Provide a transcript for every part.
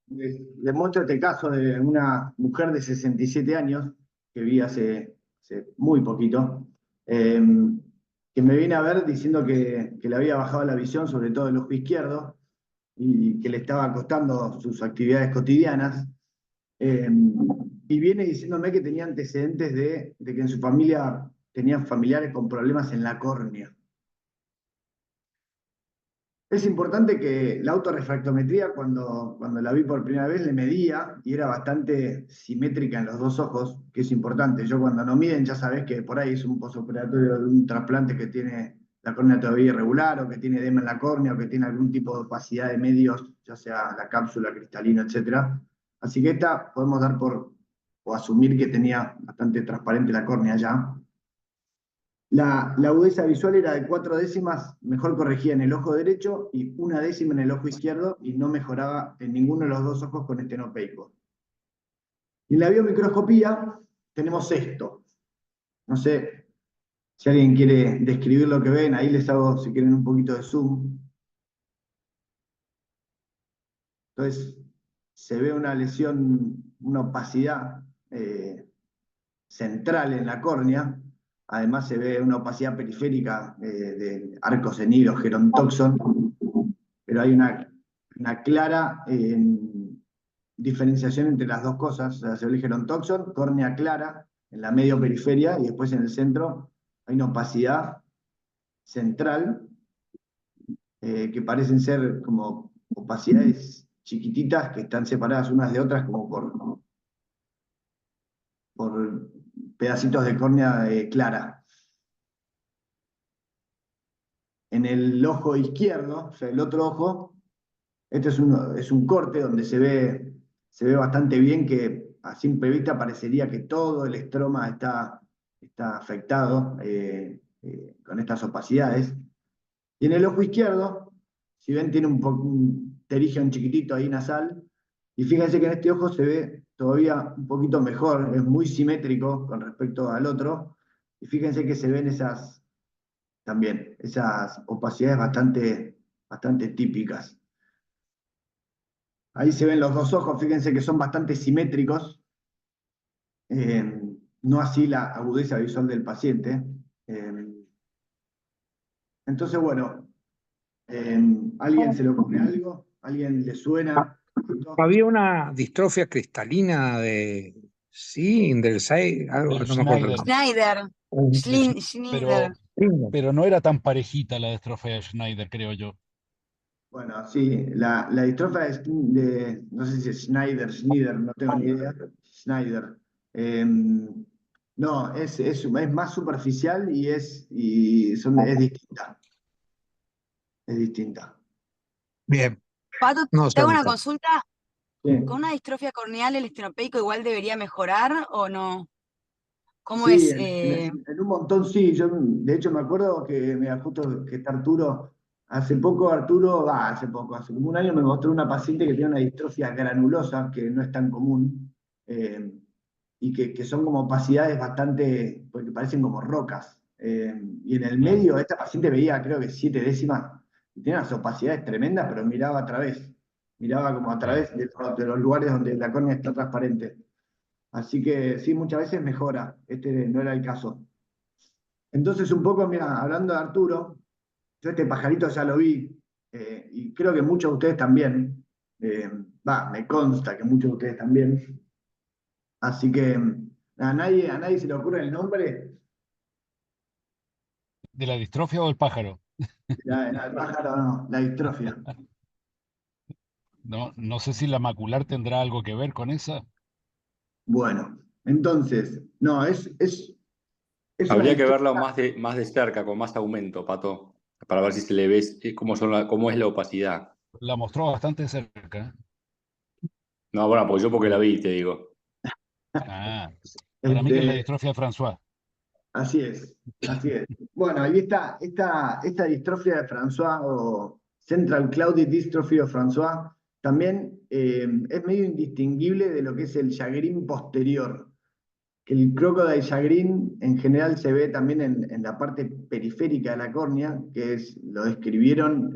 Les muestro este caso de una mujer de 67 años que vi hace muy poquito, eh, que me viene a ver diciendo que le había bajado la visión, sobre todo el ojo izquierdo, y que le estaba costando sus actividades cotidianas. eh, y viene diciéndome que tenía antecedentes de que en su familia tenían familiares con problemas en la córnea. Es importante que la autorrefractometría, cuando la vi por primera vez, le medía y era bastante simétrica en los dos ojos, que es importante. Yo cuando no miden ya sabés que por ahí es un posoperatorio de un trasplante que tiene la córnea todavía irregular, o que tiene edema en la córnea, o que tiene algún tipo de opacidad de medios, ya sea la cápsula, cristalino, etc. Así que esta podemos dar o asumir que tenía bastante transparente la córnea ya. La agudeza visual era de 4 décimas, mejor corregida en el ojo derecho y 1 décima en el ojo izquierdo, y no mejoraba en ninguno de los dos ojos con estenopeico. Y en la biomicroscopía tenemos esto. No sé si alguien quiere describir lo que ven, ahí les hago, si quieren, un poquito de zoom. Entonces, se ve una lesión, una opacidad central en la córnea. Además se ve una opacidad periférica del arco senil o gerontoxon, pero hay una clara diferenciación entre las dos cosas. O sea, se ve el gerontoxon, córnea clara en la medio periferia, y después en el centro hay una opacidad central que parecen ser como opacidades chiquititas que están separadas unas de otras como por pedacitos de córnea clara. En el ojo izquierdo, o sea, el otro ojo, este es un corte donde se ve bastante bien que a simple vista parecería que todo el estroma está afectado con estas opacidades. Y en el ojo izquierdo, si ven, tiene un pterigion chiquitito ahí nasal, y fíjense que en este ojo se ve todavía un poquito mejor, es muy simétrico con respecto al otro, y fíjense que se ven también esas opacidades bastante típicas. Ahí se ven los dos ojos, fíjense que son bastante simétricos, no así la agudeza visual del paciente. Entonces, bueno, ¿alguien se le ocurre algo? ¿Alguien le Ah, suena esto? había una distrofia cristalina de Sindersay, algo, De no me acuerdo el Schneider, nombre. Schneider. Schneider. pero, pero no era tan parejita la distrofia de Schneider, creo yo. Bueno, sí, la distrofia no sé si es Schneider, no tengo ni idea. Schneider. No, es más superficial es distinta. Es distinta. Bien, Pato, no te hago una sabía. consulta. Sí. ¿Con una distrofia corneal el estenopeico igual debería mejorar o no? ¿Cómo Sí, es? en un montón sí. Yo, de hecho, me acuerdo que, mira, justo que está Arturo, hace poco, hace como un año me mostró una paciente que tiene una distrofia granulosa, que no es tan común, y que son como opacidades bastante, porque parecen como rocas. Y en el Claro. medio, esta paciente veía, creo que 7 décimas, y tenía unas opacidades tremendas, pero miraba a través, miraba como a Claro. través de los lugares donde la córnea está transparente. Así que sí, muchas veces mejora. Este no era el caso. Entonces, un poco, mira, hablando de Arturo, yo este pajarito ya lo vi, y creo que muchos de ustedes también. Me consta que muchos de ustedes también. Así que a nadie se le ocurre el nombre. ¿De la distrofia o el pájaro? El pájaro no, la distrofia. No, no sé si la macular tendrá algo que ver con esa. Bueno, entonces, no, es una Habría que distrofia. verlo más de cerca, con más aumento, Pato, para ver si se le ve cómo es la opacidad. La mostró bastante cerca. No, bueno, pues yo porque la vi, te digo. Ah, para mí que es la Este, distrofia de François. Así es, así es. Bueno, ahí está esta distrofia de François, o Central Cloudy Dystrophy of François, también es medio indistinguible de lo que es el Sjagrin posterior, que el crocodile Sjagrin en general se ve también en la parte periférica de la córnea, lo describieron,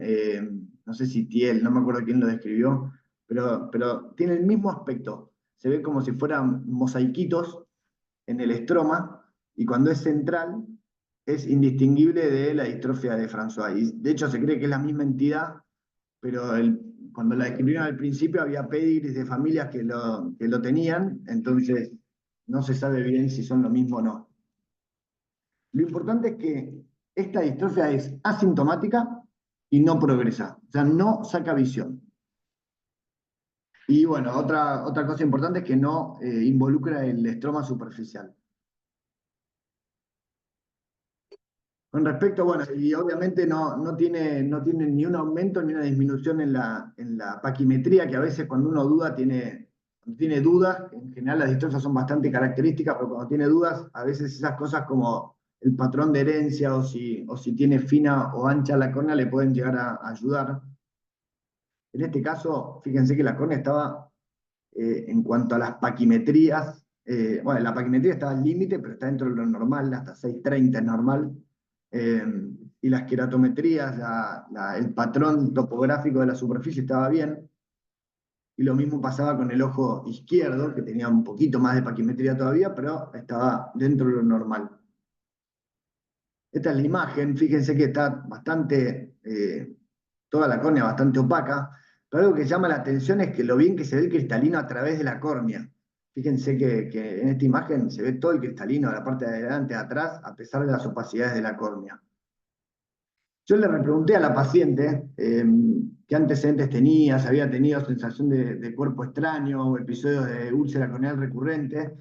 no sé si Thiel, no me acuerdo quién lo describió, pero tiene el mismo aspecto. Se ve como si fueran mosaiquitos en el estroma, y cuando es central es indistinguible de la distrofia de François. Y de hecho se cree que es la misma entidad, pero cuando la describieron al principio había pedigrees de familias que lo tenían, entonces no se sabe bien si son lo mismo o no. Lo importante es que esta distrofia es asintomática y no progresa, o sea, no saca visión. Y bueno, otra cosa importante es que no involucra el estroma superficial. Con respecto, bueno, y obviamente no tiene ni un aumento ni una disminución en la paquimetría, que a veces cuando uno duda tiene dudas, en general las distrofias son bastante características, pero cuando tiene dudas, a veces esas cosas como el patrón de herencia o si tiene fina o ancha la córnea le pueden llegar a ayudar. En este caso, fíjense que la córnea estaba, en cuanto a las paquimetrías, bueno, la paquimetría estaba al límite, pero está dentro de lo normal, hasta 630 es normal. Y las queratometrías, el patrón topográfico de la superficie estaba bien. Y lo mismo pasaba con el ojo izquierdo, que tenía un poquito más de paquimetría todavía, pero estaba dentro de lo normal. Esta es la imagen, fíjense que está bastante, toda la córnea bastante opaca, pero algo que llama la atención es que lo bien que se ve el cristalino a través de la córnea. Fíjense que en esta imagen se ve todo el cristalino de la parte de adelante a atrás, a pesar de las opacidades de la córnea. Yo le pregunté a la paciente qué antecedentes tenía, si había tenido sensación de cuerpo extraño o episodios de úlcera corneal recurrente.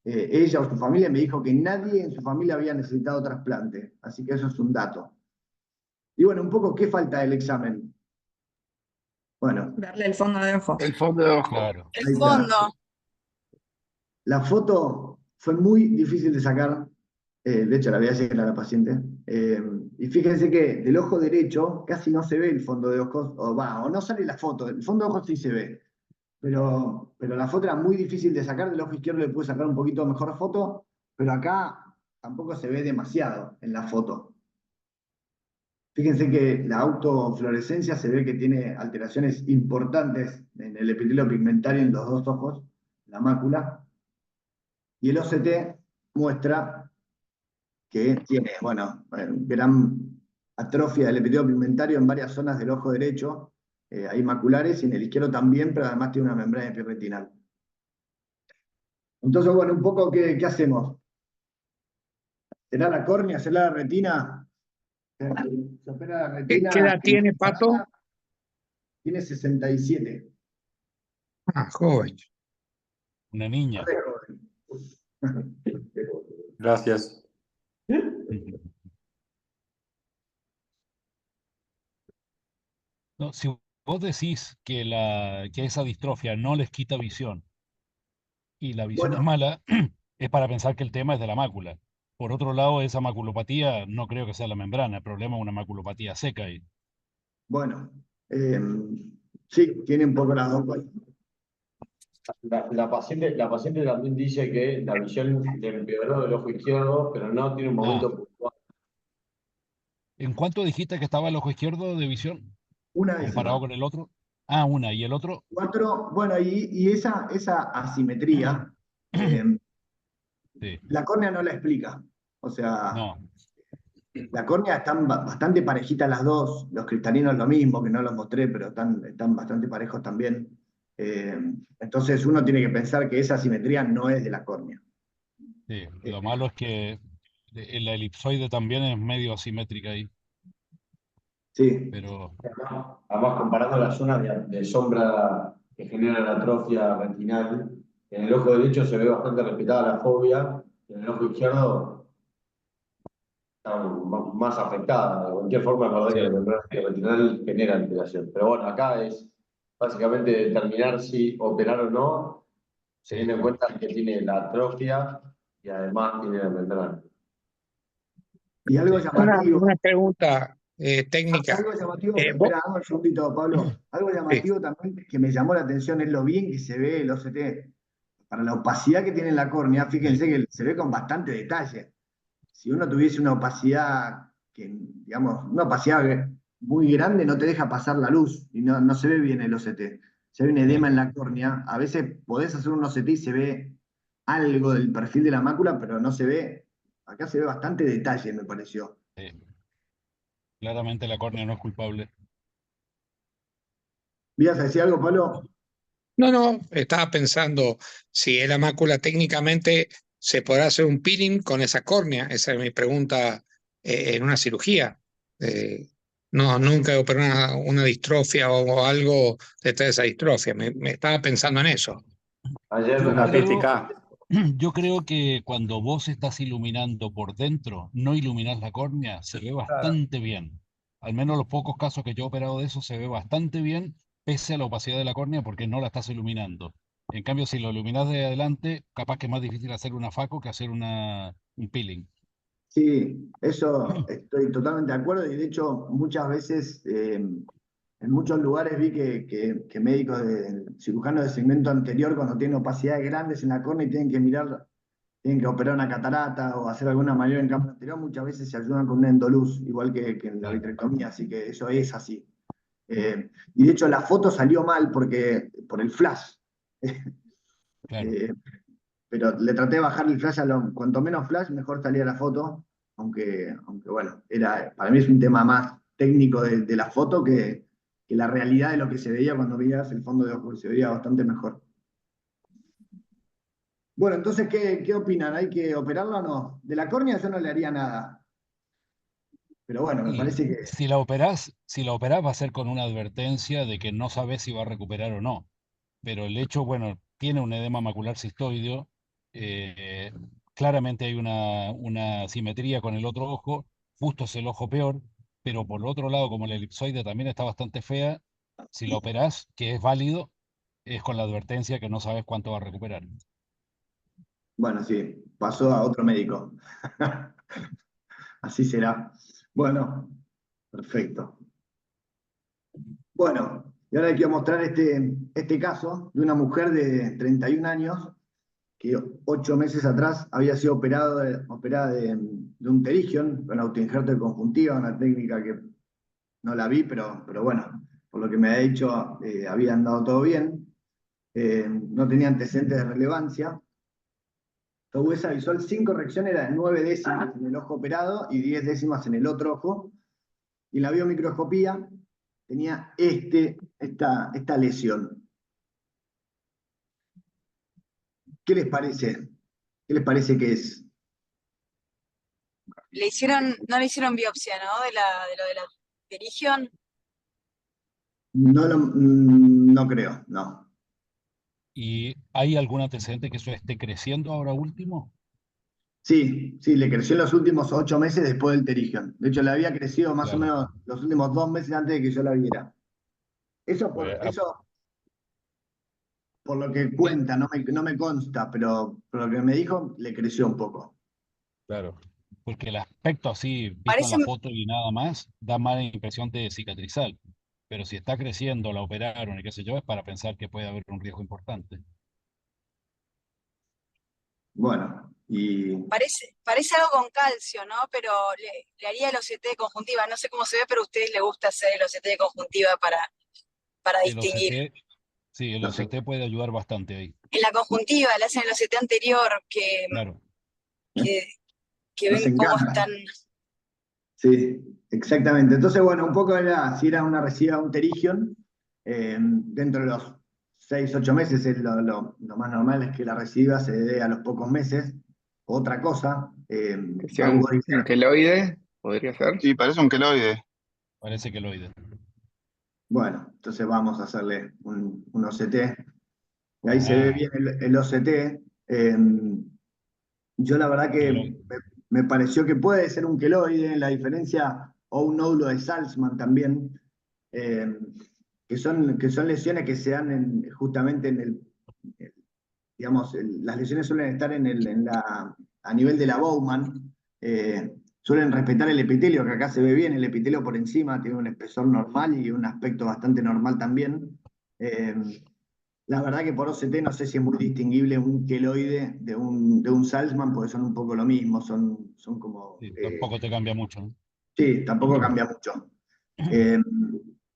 Ella o su familia me dijo que nadie en su familia había necesitado trasplante, así que eso es un dato. Y bueno, un poco, ¿qué falta del examen? Bueno, Verle el fondo de ojo. El fondo de ojo. Claro. El ahí está. fondo. La foto fue muy difícil de sacar, de hecho la voy a llegar a la paciente, y fíjense que del ojo derecho casi no se ve el fondo de ojos, o no sale la foto, el fondo de ojos sí se ve, pero la foto era muy difícil de sacar, del ojo izquierdo le pude sacar un poquito mejor foto, pero acá tampoco se ve demasiado en la foto. Fíjense que la autofluorescencia se ve que tiene alteraciones importantes en el epitelio pigmentario en los dos ojos, la mácula, y el OCT muestra que tiene, bueno, gran atrofia del epitelio pigmentario en varias zonas del ojo derecho, hay maculares, y en el izquierdo también, pero además tiene una membrana epirretinal. Entonces, bueno, un poco, ¿qué hacemos? ¿Será la córnea? ¿Será la retina? Se opera la retina. ¿Qué edad tiene, Pato? Tiene 67. Ah, joven. Una niña. Re joven. Gracias. No, si vos decís que esa distrofia no les quita visión y la visión es Bueno, mala, es para pensar que el tema es de la mácula. Por otro lado, esa maculopatía no creo que sea la membrana, el problema es una maculopatía seca. bueno, sí, tiene un poco las dos cosas. La paciente también dice que la visión le empeoró del ojo izquierdo, pero no tiene un momento puntual. ¿En cuánto dijiste que estaba el ojo izquierdo de visión Una comparado décima. con el otro? Ah, una. ¿Y el otro? 4, bueno, y esa asimetría, Sí. la córnea no la explica. O sea, No. la córnea están bastante parejitas las dos, los cristalinos lo mismo, que no los mostré, pero están bastante parejos también. Entonces uno tiene que pensar que esa asimetría no es de la córnea. Sí. Lo malo es que la elipsoide también es medio asimétrica ahí, Sí, pero Además, comparando la zona de sombra que genera la atrofia retinal, en el ojo derecho se ve bastante respetada la fobia, y en el ojo izquierdo está más afectada. De cualquier forma, es verdad que la sí, membrana retinal genera alteración. Pero bueno, acá es básicamente determinar si operar o no, sí. teniendo en cuenta que tiene la atrofia y además tiene la membrana. y algo Sí. llamativo. Una pregunta técnica. Algo llamativo, Vos- espera, dame un segundito, Pablo. Algo sí, llamativo también que me llamó la atención es lo bien que se ve el OCT. Para la opacidad que tiene la córnea, fíjense que se ve con bastante detalle. Si uno tuviese una opacidad, digamos, una opacidad muy grande, no te deja pasar la luz y no se ve bien el OCT. si hay un edema en la córnea, a veces podés hacer un OCT y se ve algo del perfil de la mácula, pero no se ve, acá se ve bastante detalle, me pareció. Claramente la córnea no es culpable. ¿Vías a decir algo, Pablo? No, estaba pensando si en la mácula técnicamente se podrá hacer un peeling con esa córnea. Esa es mi pregunta en una cirugía. No, nunca he operado una distrofia o algo detrás de esa distrofia. Me estaba pensando en eso. Ayer Yo Una creo, PTK. yo creo que cuando vos estás iluminando por dentro, no iluminás la córnea, se ve bastante bien. Al menos los pocos casos que yo he operado de eso se ve bastante bien, pese a la opacidad de la córnea, porque no la estás iluminando. En cambio, si lo iluminás de adelante, capaz que es más difícil hacer una faco que hacer un peeling. Sí, eso estoy totalmente de acuerdo y de hecho muchas veces en muchos lugares vi que médicos cirujanos de segmento anterior cuando tienen opacidades grandes en la córnea y tienen que mirar, tienen que operar una catarata o hacer alguna maniobra en campo anterior, muchas veces se ayudan con una endoluz, igual que en la Claro. vitrectomía, así que eso es así. Y de hecho la foto salió mal por el flash. Claro. Pero le traté de bajar el flash cuanto menos flash, mejor salía la foto, aunque bueno, para mí es un tema más técnico de la foto que la realidad de lo que se veía cuando veías el fondo de ojos, se veía bastante mejor. Bueno, entonces, ¿qué opinan? ¿Hay que operarla o no? De la córnea yo no le haría nada, pero bueno, me Y parece que si la operás va a ser con una advertencia de que no sabes si va a recuperar o no. Pero el hecho, bueno, tiene un edema macular cistoideo, eh, claramente hay una simetría con el otro ojo, justo es el ojo peor, pero por el otro lado, como la elipsoide también está bastante fea, si la operás, que es válido, es con la advertencia que no sabes cuánto va a recuperar. bueno, sí, pasó a otro médico. Así será. Bueno, perfecto. Bueno, y ahora les quiero mostrar este caso de una mujer de 31 años que 8 meses atrás había sido operada de un pterygium con autoinjerto de conjuntiva, una técnica que no la vi, pero bueno, por lo que me ha dicho, había andado todo bien. No tenía antecedentes de relevancia. TOUESA visual sin corrección era de 9 décimas en el ojo operado y 10 décimas en el otro ojo. Y en la biomicroscopía tenía esta lesión. ¿Qué les parece? ¿Qué les parece que es? No le hicieron biopsia, ¿no? De lo de la pterygium. No creo, no. ¿Y hay algún antecedente que eso esté creciendo ahora último? Sí, le creció en los últimos 8 meses después del pterygium. De hecho, le había crecido más o Claro. menos los últimos 2 meses antes de que yo la viera. Eso Pues, por lo que cuenta, no me consta, pero por lo que me dijo, le creció un poco. claro. Porque el aspecto así, visto en Parece, la foto y nada más, da mala impresión de cicatrizal. Pero si está creciendo, la operaron y qué sé yo, es para pensar que puede haber un riesgo importante. Bueno, y parece algo con calcio, ¿no? Pero le haría el OCT de conjuntiva. No sé cómo se ve, pero a ustedes les gusta hacer el OCT de conjuntiva para El distinguir. OCT, sí, el no sé. OCT puede ayudar bastante ahí. En la conjuntiva le hacen el OCT anterior, Claro. que Nos ven cómo encanta. están. Sí, exactamente. Entonces, bueno, un poco era si era una reciba un pterygium, dentro de los 6, 8 meses, lo más normal es que la reciba se dé a los pocos meses. Otra cosa, Que sea Pau, un, vos un dices, queloide, podría ser. Sí, parece un queloide. Parece que lo oído. bueno, entonces vamos a hacerle un OCT. Y ahí se ve Ah, bien el OCT. Yo la verdad que queloide. me pareció que puede ser un queloide, la diferencia, o un nódulo de Salzman también, eh, que son lesiones que se dan justamente digamos, las lesiones suelen estar a nivel de la Bowman, suelen respetar el epitelio, que acá se ve bien, el epitelio por encima tiene un espesor normal y un aspecto bastante normal también. Eh, la verdad que por OCT no sé si es muy distinguible un queloide de un Salzman, porque son un poco lo mismo, son como... Sí, tampoco te cambia mucho, ¿no? sí, tampoco cambia mucho. Eh,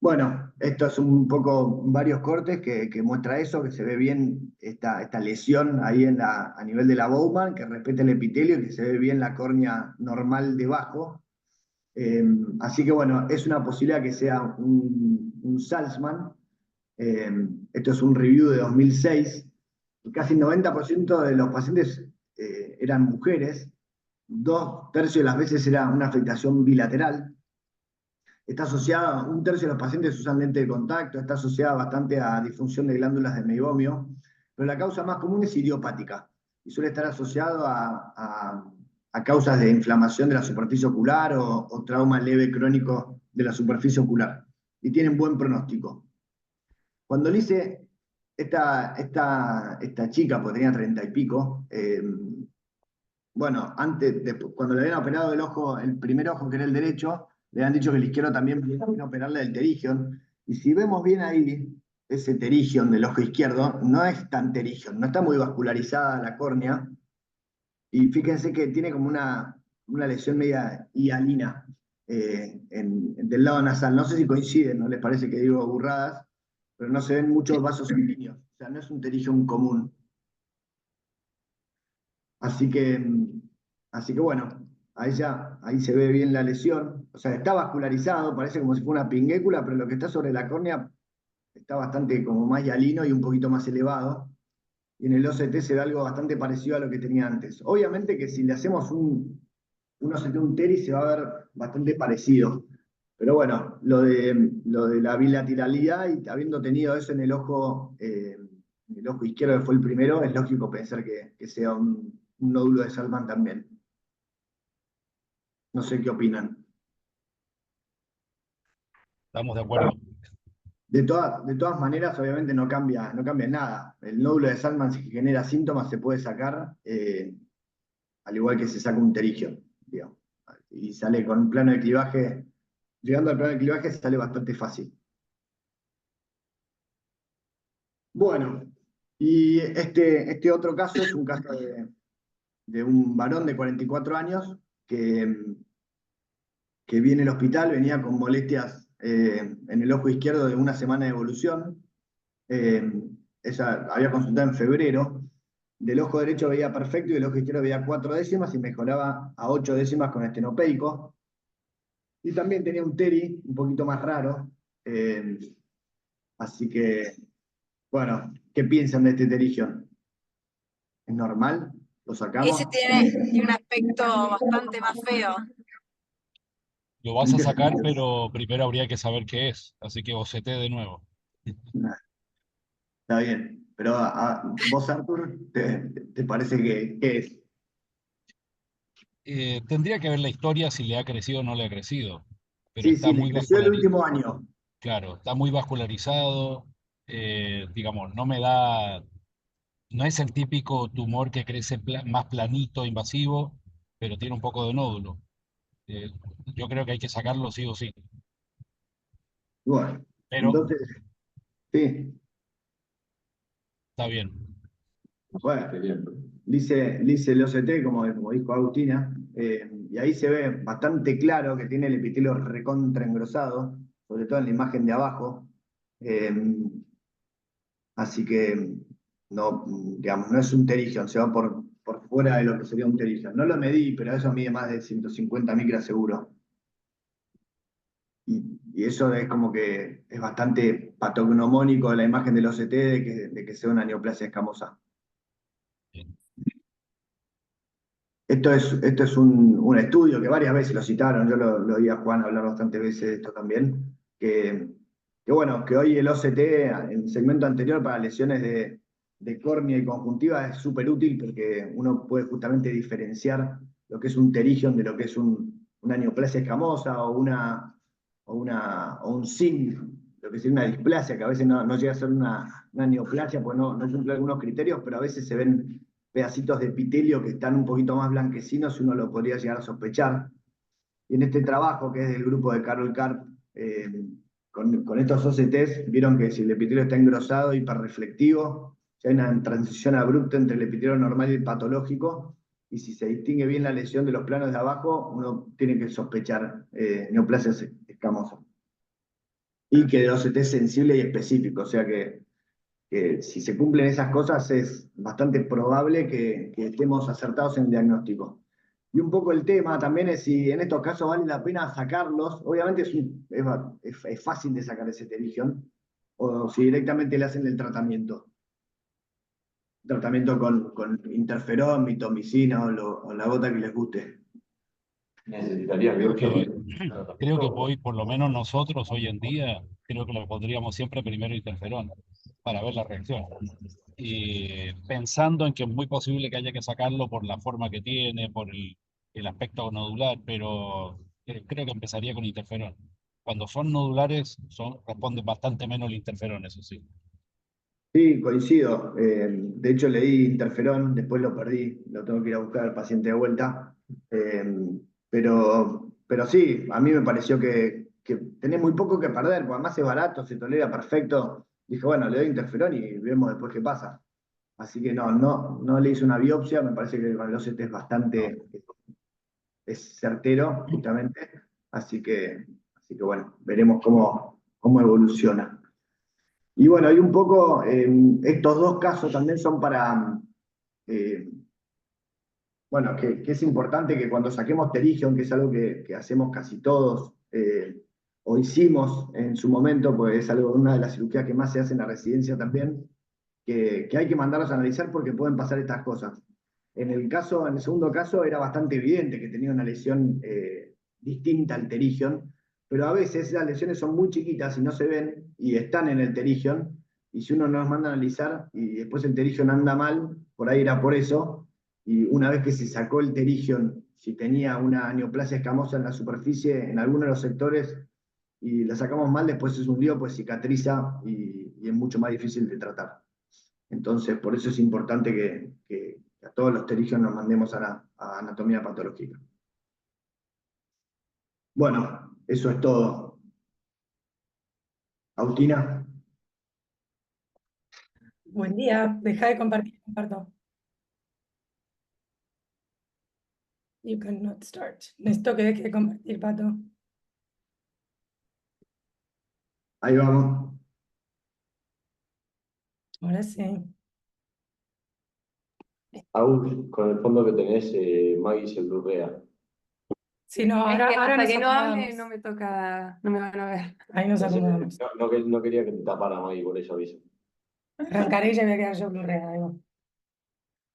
Bueno, esto es un poco varios cortes que muestra eso, que se ve bien esta lesión ahí a nivel de la Bowman, que respeta el epitelio y que se ve bien la córnea normal debajo. Así que bueno, es una posibilidad que sea un Salzman. Esto es un review de 2006. Casi el 90% de los pacientes eran mujeres, 2/3 de las veces era una afectación bilateral. Está asociada, 1/3 de los pacientes usan lente de contacto, está asociada bastante a disfunción de glándulas de meibomio, pero la causa más común es idiopática y suele estar asociado a causas de inflamación de la superficie ocular o trauma leve crónico de la superficie ocular y tienen buen pronóstico. Cuando le hice esta chica, pues tenía 30 y pico, bueno, cuando le habían operado el ojo, el primer ojo que era el derecho, le habían dicho que el izquierdo también podía operarle del terigion. Y si vemos bien ahí, ese terigion del ojo izquierdo no es tan terigion, no está muy vascularizada la córnea. Y fíjense que tiene como una lesión media hialina del lado nasal. No sé si coinciden, ¿no les parece que digo burradas? Pero no se ven muchos vasos sanguíneos. O sea, no es un terigion común. Así que, así que bueno, ahí se ve bien la lesión. O sea, está vascularizado, parece como si fuera una pinguécula, pero lo que está sobre la córnea está bastante como más hialino y un poquito más elevado. Y en el OCT se ve algo bastante parecido a lo que tenía antes. Obviamente que si le hacemos un OCT, un TERI, se va a ver bastante parecido. Pero bueno, lo de la bilateralidad y habiendo tenido eso en el ojo izquierdo, que fue el primero, es lógico pensar que sea un nódulo de Salman también. No sé qué opinan. Estamos de acuerdo. De todas maneras, obviamente no cambia nada. El nódulo de Salman, si genera síntomas, se puede sacar, al igual que se saca un pterigio, digamos. Y sale con un plano de clivaje, llegando al plano de clivaje sale bastante fácil. Bueno, y este otro caso es un caso de un varón de 44 años que viene al hospital, venía con molestias en el ojo izquierdo de una semana de evolución. Ella había consultado en febrero. Del ojo derecho veía perfecto y del ojo izquierdo veía 4 décimas y mejoraba a 8 décimas con estenopeico. Y también tenía un TERI un poquito más raro. Así que, bueno, ¿qué piensan de este terigion? ¿Es normal? ¿Lo Y ese sacamos? tiene un aspecto bastante más feo. Lo vas a sacar, pero primero habría que saber qué es. Así que OCT de nuevo. Está bien. Pero vos, Artur, ¿te parece que es? Tendría que ver la historia si le ha crecido o no le ha crecido. Pero Sí, está sí, le muy creció el vascularizado. último año. Claro, está muy vascularizado. Digamos, no me da. No es el típico tumor que crece más planito, invasivo, pero tiene un poco de nódulo. Eh, yo creo que hay que sacarlo sí o sí. Bueno, Pero entonces, sí. está bien. Bueno, dice el OCT, como dijo Agustina, y ahí se ve bastante claro que tiene el epitelio recontra engrosado, sobre todo en la imagen de abajo. Eh, Así que no, digamos, no es un terigion, se va por fuera de lo que sería un terigion. No lo medí, pero eso mide más de 150 micras seguro. Y eso es como que es bastante patognomónico de la imagen del OCT de que sea una neoplasia escamosa. Bien. Esto es un estudio que varias veces lo citaron, yo lo oí a Juan hablar bastantes veces de esto también, que bueno, que hoy el OCT en el segmento anterior para lesiones de córnea y conjuntiva es súper útil porque uno puede justamente diferenciar lo que es un pterigion de lo que es una neoplasia escamosa o un SIN, lo que es una displasia, que a veces no llega a ser una neoplasia, pues no cumple algunos criterios, pero a veces se ven pedacitos de epitelio que están un poquito más blanquecinos y uno lo podría llegar a sospechar. Y en este trabajo, que es del grupo de Carol Karp, con estos OCTs, vieron que si el epitelio está engrosado, hiperreflectivo, si hay una transición abrupta entre el epitelio normal y el patológico, y si se distingue bien la lesión de los planos de abajo, uno tiene que sospechar neoplasias escamosas. y que el OCT es sensible y específico, o sea que si se cumplen esas cosas es bastante probable que estemos acertados en el diagnóstico. Y un poco el tema también es si en estos casos vale la pena sacarlos. Obviamente es fácil de sacar ese terigion, o si directamente le hacen el tratamiento. Tratamiento con interferón, mitomicina o la gota que les guste. Necesitaría Creo biopsia que, para creo que hoy, por lo menos nosotros hoy en día, creo que le pondríamos siempre primero interferón para ver la reacción. Y pensando en que es muy posible que haya que sacarlo por la forma que tiene, por el aspecto nodular, pero creo que empezaría con interferón. Cuando son nodulares, responden bastante menos el interferón, eso sí. Sí, coincido. De hecho, le di interferón, después lo perdí, lo tengo que ir a buscar al paciente de vuelta. Pero sí, a mí me pareció que tenés muy poco que perder, porque además es barato, se tolera perfecto. Dije, bueno, le doy interferón y vemos después qué pasa. Así que no le hice una biopsia, me parece que el velocete es bastante es certero, justamente. Así que bueno, veremos cómo evoluciona. Y bueno, hay un poco, estos dos casos también son para, eh, bueno, que es importante que cuando saquemos Terigion, que es algo que hacemos casi todos, o hicimos en su momento, pues es algo, una de las cirugías que más se hace en la residencia también, que hay que mandarlos a analizar porque pueden pasar estas cosas. En el segundo caso era bastante evidente que tenía una lesión distinta al Terigion, pero a veces esas lesiones son muy chiquitas y no se ven y están en el Terigion, y si uno no los manda a analizar y después el Terigion anda mal, por ahí era por eso, y una vez que se sacó el Terigion, si tenía una neoplasia escamosa en la superficie, en alguno de los sectores, y la sacamos mal, después es un lío, pues cicatriza y es mucho más difícil de tratar. Entonces, por eso es importante que a todos los terigios nos mandemos a anatomía patológica. Bueno, eso es todo. Agustina. Buen día, deja de compartir, comparto. You cannot start. Necesito que deje de compartir, Pato. Ahí vamos. Ahora sí. Agus, con el fondo que tenés, Maggie se blurrea. Sí, no, Es ahora que hasta nos que no hable acomodamos. no me toca, no me van a ver. Ahí nos acomodamos. No quería que te tapara Maggie, por eso aviso. Arrancaré y ya voy a quedar yo blurreada. Ahí va.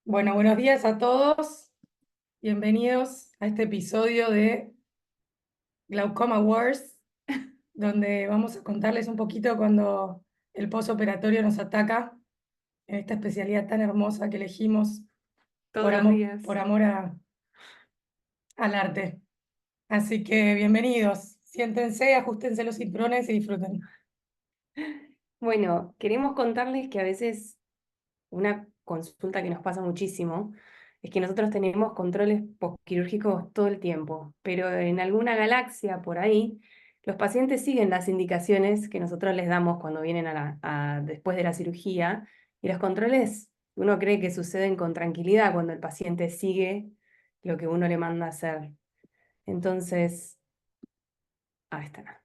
Bueno, buenos días a todos. Bienvenidos a este episodio de Glaucoma Wars, donde vamos a contarles un poquito cuando el postoperatorio nos ataca en esta especialidad tan hermosa que elegimos Todos los días. por amor al arte. Así que bienvenidos. Siéntense, ajustense los cinturones y disfruten. Bueno, queremos contarles que a veces una consulta que nos pasa muchísimo es que nosotros tenemos controles postquirúrgicos todo el tiempo, pero en alguna galaxia por ahí, los pacientes siguen las indicaciones que nosotros les damos cuando vienen después de la cirugía, y los controles uno cree que suceden con tranquilidad cuando el paciente sigue lo que uno le manda a hacer. Entonces, ahí está.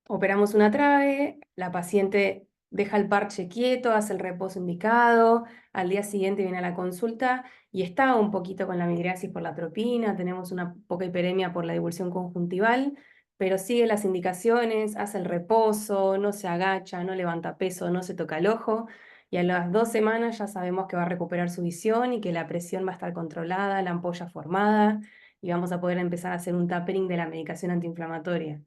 Operamos una trave, la paciente deja el parche quieto, hace el reposo indicado, al día siguiente viene a la consulta y está un poquito con la midriasis por la atropina, tenemos una poca hiperemia por la divulsión conjuntival, pero sigue las indicaciones, hace el reposo, no se agacha, no levanta peso, no se toca el ojo, y a las 2 semanas ya sabemos que va a recuperar su visión y que la presión va a estar controlada, la ampolla formada, y vamos a poder empezar a hacer un tapering de la medicación antiinflamatoria.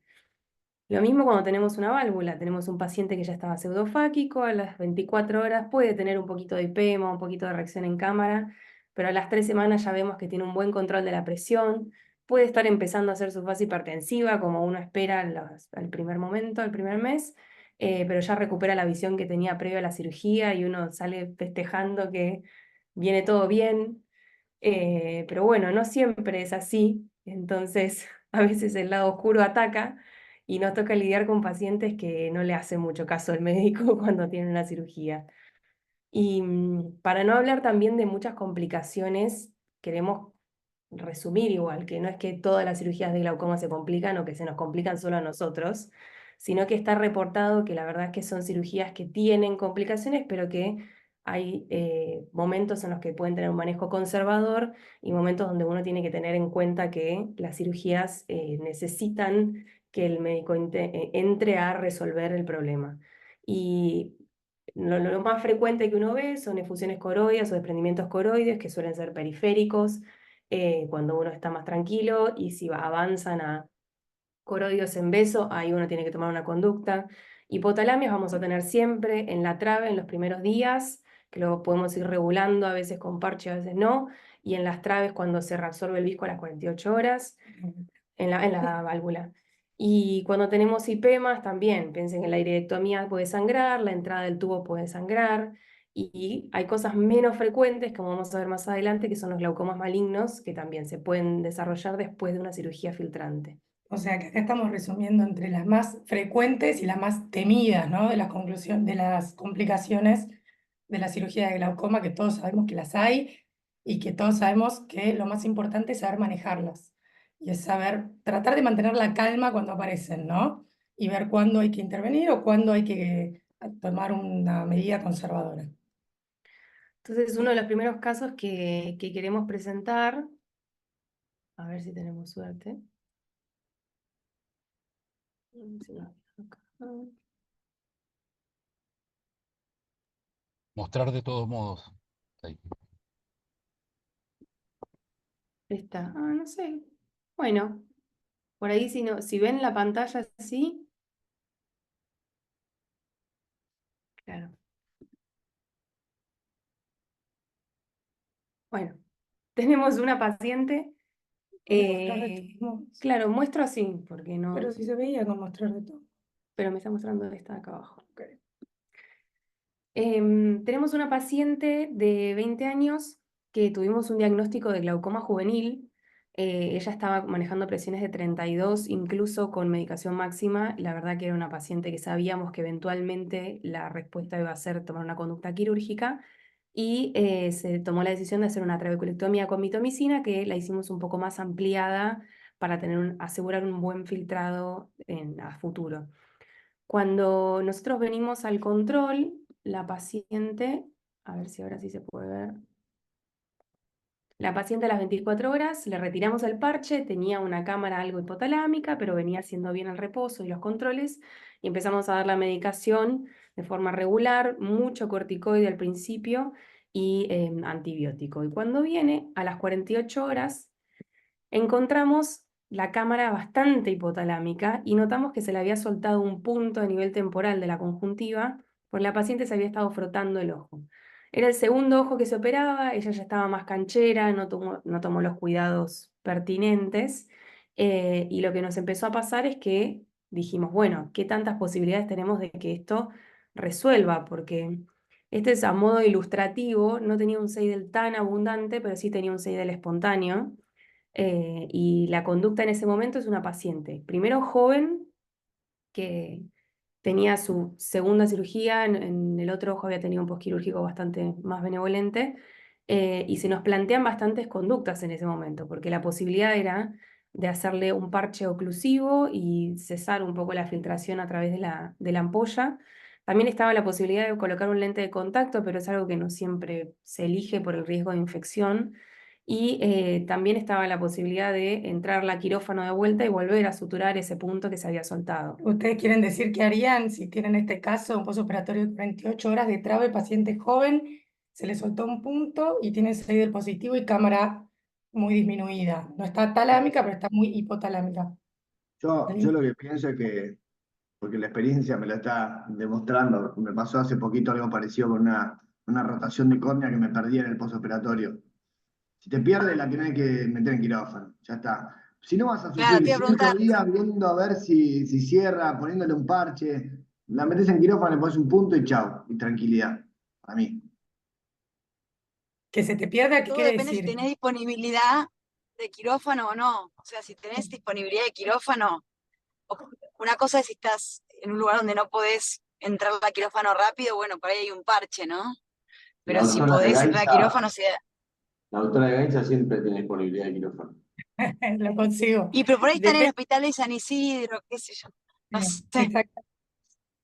Lo mismo cuando tenemos una válvula, tenemos un paciente que ya estaba pseudofáquico, a las 24 horas puede tener un poquito de IPEMA, un poquito de reacción en cámara, pero a las 3 semanas ya vemos que tiene un buen control de la presión, puede estar empezando a hacer su fase hipertensiva como uno espera al primer momento, al primer mes, pero ya recupera la visión que tenía previo a la cirugía y uno sale festejando que viene todo bien, pero bueno, no siempre es así, entonces a veces el lado oscuro ataca y nos toca lidiar con pacientes que no le hacen mucho caso al médico cuando tienen una cirugía. Y para no hablar también de muchas complicaciones, queremos resumir igual, que no es que todas las cirugías de glaucoma se complican o que se nos complican solo a nosotros, sino que está reportado que la verdad es que son cirugías que tienen complicaciones, pero que hay momentos en los que pueden tener un manejo conservador y momentos donde uno tiene que tener en cuenta que las cirugías necesitan que el médico entre a resolver el problema. Y lo más frecuente que uno ve son efusiones coroides o desprendimientos coroides, que suelen ser periféricos, cuando uno está más tranquilo, y si avanzan a coroides en beso, ahí uno tiene que tomar una conducta. Hipotalamias vamos a tener siempre en la trave en los primeros días, que luego podemos ir regulando, a veces con parche, a veces no, y en las traves cuando se reabsorbe el visco a las 48 horas, en la válvula. Y cuando tenemos IPEMAS también, piensen que la iridectomía puede sangrar, la entrada del tubo puede sangrar, y hay cosas menos frecuentes, como vamos a ver más adelante, que son los glaucomas malignos, que también se pueden desarrollar después de una cirugía filtrante. O sea que acá estamos resumiendo entre las más frecuentes y las más temidas, ¿no? De de las complicaciones de la cirugía de glaucoma, que todos sabemos que las hay y que todos sabemos que lo más importante es saber manejarlas. Y es saber, tratar de mantener la calma cuando aparecen, ¿no? Y ver cuándo hay que intervenir o cuándo hay que tomar una medida conservadora. Entonces, uno de los primeros casos que queremos presentar, a ver si tenemos suerte. Si no, acá. Mostrar de todos modos. Ahí. Está, no sé. Bueno, por ahí si ven la pantalla así. Claro. Bueno, tenemos una paciente. Claro, muestro así, porque no. Pero si se veía con mostrar de todo. Pero me está mostrando esta de acá abajo. Tenemos una paciente de 20 años que tuvimos un diagnóstico de glaucoma juvenil. Ella estaba manejando presiones de 32, incluso con medicación máxima. La verdad que era una paciente que sabíamos que eventualmente la respuesta iba a ser tomar una conducta quirúrgica, y se tomó la decisión de hacer una trabeculectomía con mitomicina, que la hicimos un poco más ampliada para asegurar un buen filtrado a futuro. Cuando nosotros venimos al control, la paciente, a ver si ahora sí se puede ver. La paciente a las 24 horas le retiramos el parche, tenía una cámara algo hipotalámica, pero venía haciendo bien el reposo y los controles, y empezamos a dar la medicación de forma regular, mucho corticoide al principio y antibiótico. Y cuando viene a las 48 horas, encontramos la cámara bastante hipotalámica y notamos que se le había soltado un punto a nivel temporal de la conjuntiva, porque la paciente se había estado frotando el ojo. Era el segundo ojo que se operaba, ella ya estaba más canchera, no tomó los cuidados pertinentes, y lo que nos empezó a pasar es que dijimos, bueno, ¿qué tantas posibilidades tenemos de que esto resuelva? Porque este es a modo ilustrativo, no tenía un Seidel tan abundante, pero sí tenía un Seidel espontáneo. Y la conducta en ese momento es una paciente, primero joven, que tenía su segunda cirugía, en el otro ojo había tenido un posquirúrgico bastante más benevolente, y se nos plantean bastantes conductas en ese momento, porque la posibilidad era de hacerle un parche oclusivo y cesar un poco la filtración a través de la ampolla. También estaba la posibilidad de colocar un lente de contacto, pero es algo que no siempre se elige por el riesgo de infección. Y también estaba la posibilidad de entrar la quirófano de vuelta y volver a suturar ese punto que se había soltado. ¿Ustedes quieren decir qué harían si tienen este caso, un postoperatorio de 48 horas de trave, paciente joven, se le soltó un punto y tiene Seidel positivo y cámara muy disminuida? No está talámica, pero está muy hipotalámica. Yo lo que pienso es que, porque la experiencia me lo está demostrando, me pasó hace poquito algo parecido con una rotación de córnea que me perdí en el postoperatorio. Si te pierdes, la tenés que meter en quirófano, ya está. Si no vas a Claro, sufrir te iba a 5 preguntar. días viendo a ver si cierra, poniéndole un parche, la metes en quirófano, le pones un punto y chao, y tranquilidad, a mí. Que se te pierda, ¿qué Todo quiere depende si decir? tenés disponibilidad de quirófano o no. O sea, si tenés disponibilidad de quirófano, una cosa es si estás en un lugar donde no podés entrar a quirófano rápido, bueno, por ahí hay un parche, ¿no? Pero La si zona de podés entrar a Gaisa, quirófano, La doctora Gainza siempre tiene disponibilidad de quirófano. Lo consigo. Y pero por ahí está en el Depende. hospital de San Isidro, qué sé yo. No sé. Exacto.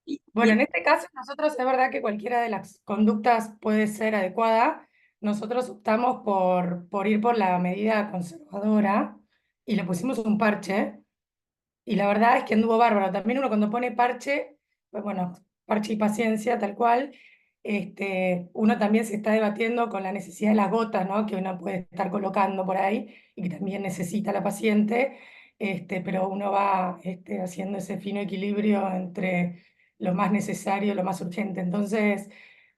Y- Bueno, y- en este caso nosotros es verdad que cualquiera de las conductas puede ser adecuada. Nosotros optamos por ir por la medida conservadora y le pusimos un parche. Y la verdad es que anduvo bárbaro. También uno cuando pone parche, pues bueno, parche y paciencia, tal cual, uno también se está debatiendo con la necesidad de las gotas, ¿no? Que uno puede estar colocando por ahí y que también necesita la paciente, pero uno va haciendo ese fino equilibrio entre lo más necesario y lo más urgente. Entonces,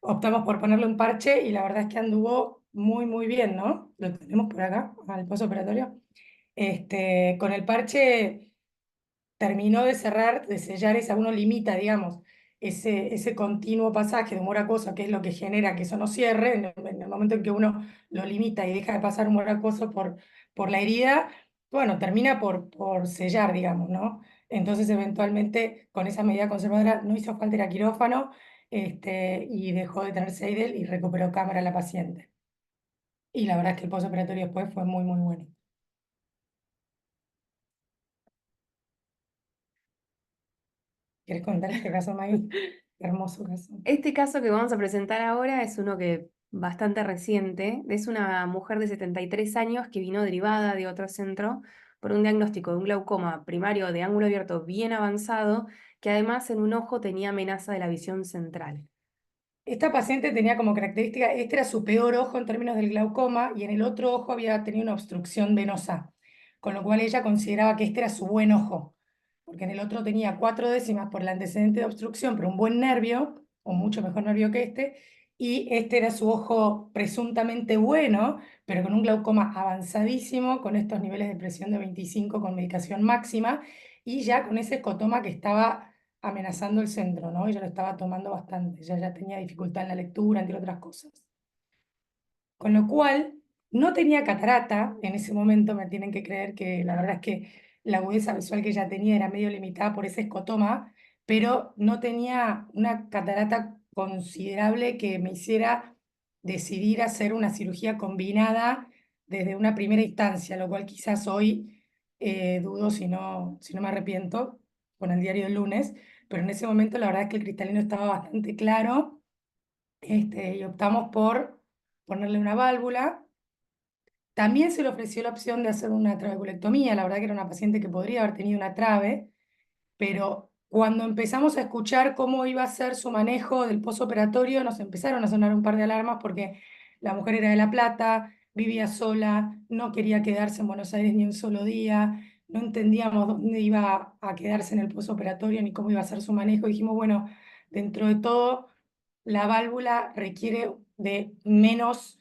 optamos por ponerle un parche y la verdad es que anduvo muy, muy bien, ¿no? Lo tenemos por acá, al postoperatorio. Con el parche terminó de cerrar, de sellar esa, uno limita, digamos, ese continuo pasaje de humor acuoso, que es lo que genera que eso no cierre, en el momento en que uno lo limita y deja de pasar humor acuoso por la herida, bueno, termina por sellar, digamos, ¿no? Entonces, eventualmente, con esa medida conservadora, no hizo falta ir a quirófano, y dejó de tener Seidel y recuperó cámara la paciente. Y la verdad es que el postoperatorio después fue muy, muy bueno. ¿Quieres contar este caso, Maggie? Qué hermoso caso. Este caso que vamos a presentar ahora es uno que bastante reciente. Es una mujer de 73 años que vino derivada de otro centro por un diagnóstico de un glaucoma primario de ángulo abierto bien avanzado, que además en un ojo tenía amenaza de la visión central. Esta paciente tenía como característica, este era su peor ojo en términos del glaucoma y en el otro ojo había tenido una obstrucción venosa, con lo cual ella consideraba que este era su buen ojo, porque en el otro tenía 4 décimas por el antecedente de obstrucción, pero un buen nervio, o mucho mejor nervio que y este era su ojo presuntamente bueno, pero con un glaucoma avanzadísimo, con estos niveles de presión de 25 con medicación máxima, y ya con ese escotoma que estaba amenazando el centro, ¿no? Ella lo estaba tomando bastante, ella ya tenía dificultad en la lectura, entre otras cosas. Con lo cual, no tenía catarata en ese momento, me tienen que creer que la verdad es que la agudeza visual que ella tenía era medio limitada por ese escotoma, pero no tenía una catarata considerable que me hiciera decidir hacer una cirugía combinada desde una primera instancia, lo cual quizás hoy dudo si no me arrepiento con el diario del lunes, pero en ese momento la verdad es que el cristalino estaba bastante claro, y optamos por ponerle una válvula. También se le ofreció la opción de hacer una trabeculectomía, la verdad que era una paciente que podría haber tenido una trave, pero cuando empezamos a escuchar cómo iba a ser su manejo del postoperatorio, nos empezaron a sonar un par de alarmas porque la mujer era de La Plata, vivía sola, no quería quedarse en Buenos Aires ni un solo día, no entendíamos dónde iba a quedarse en el postoperatorio ni cómo iba a ser su manejo. Dijimos, bueno, dentro de todo, la válvula requiere de menos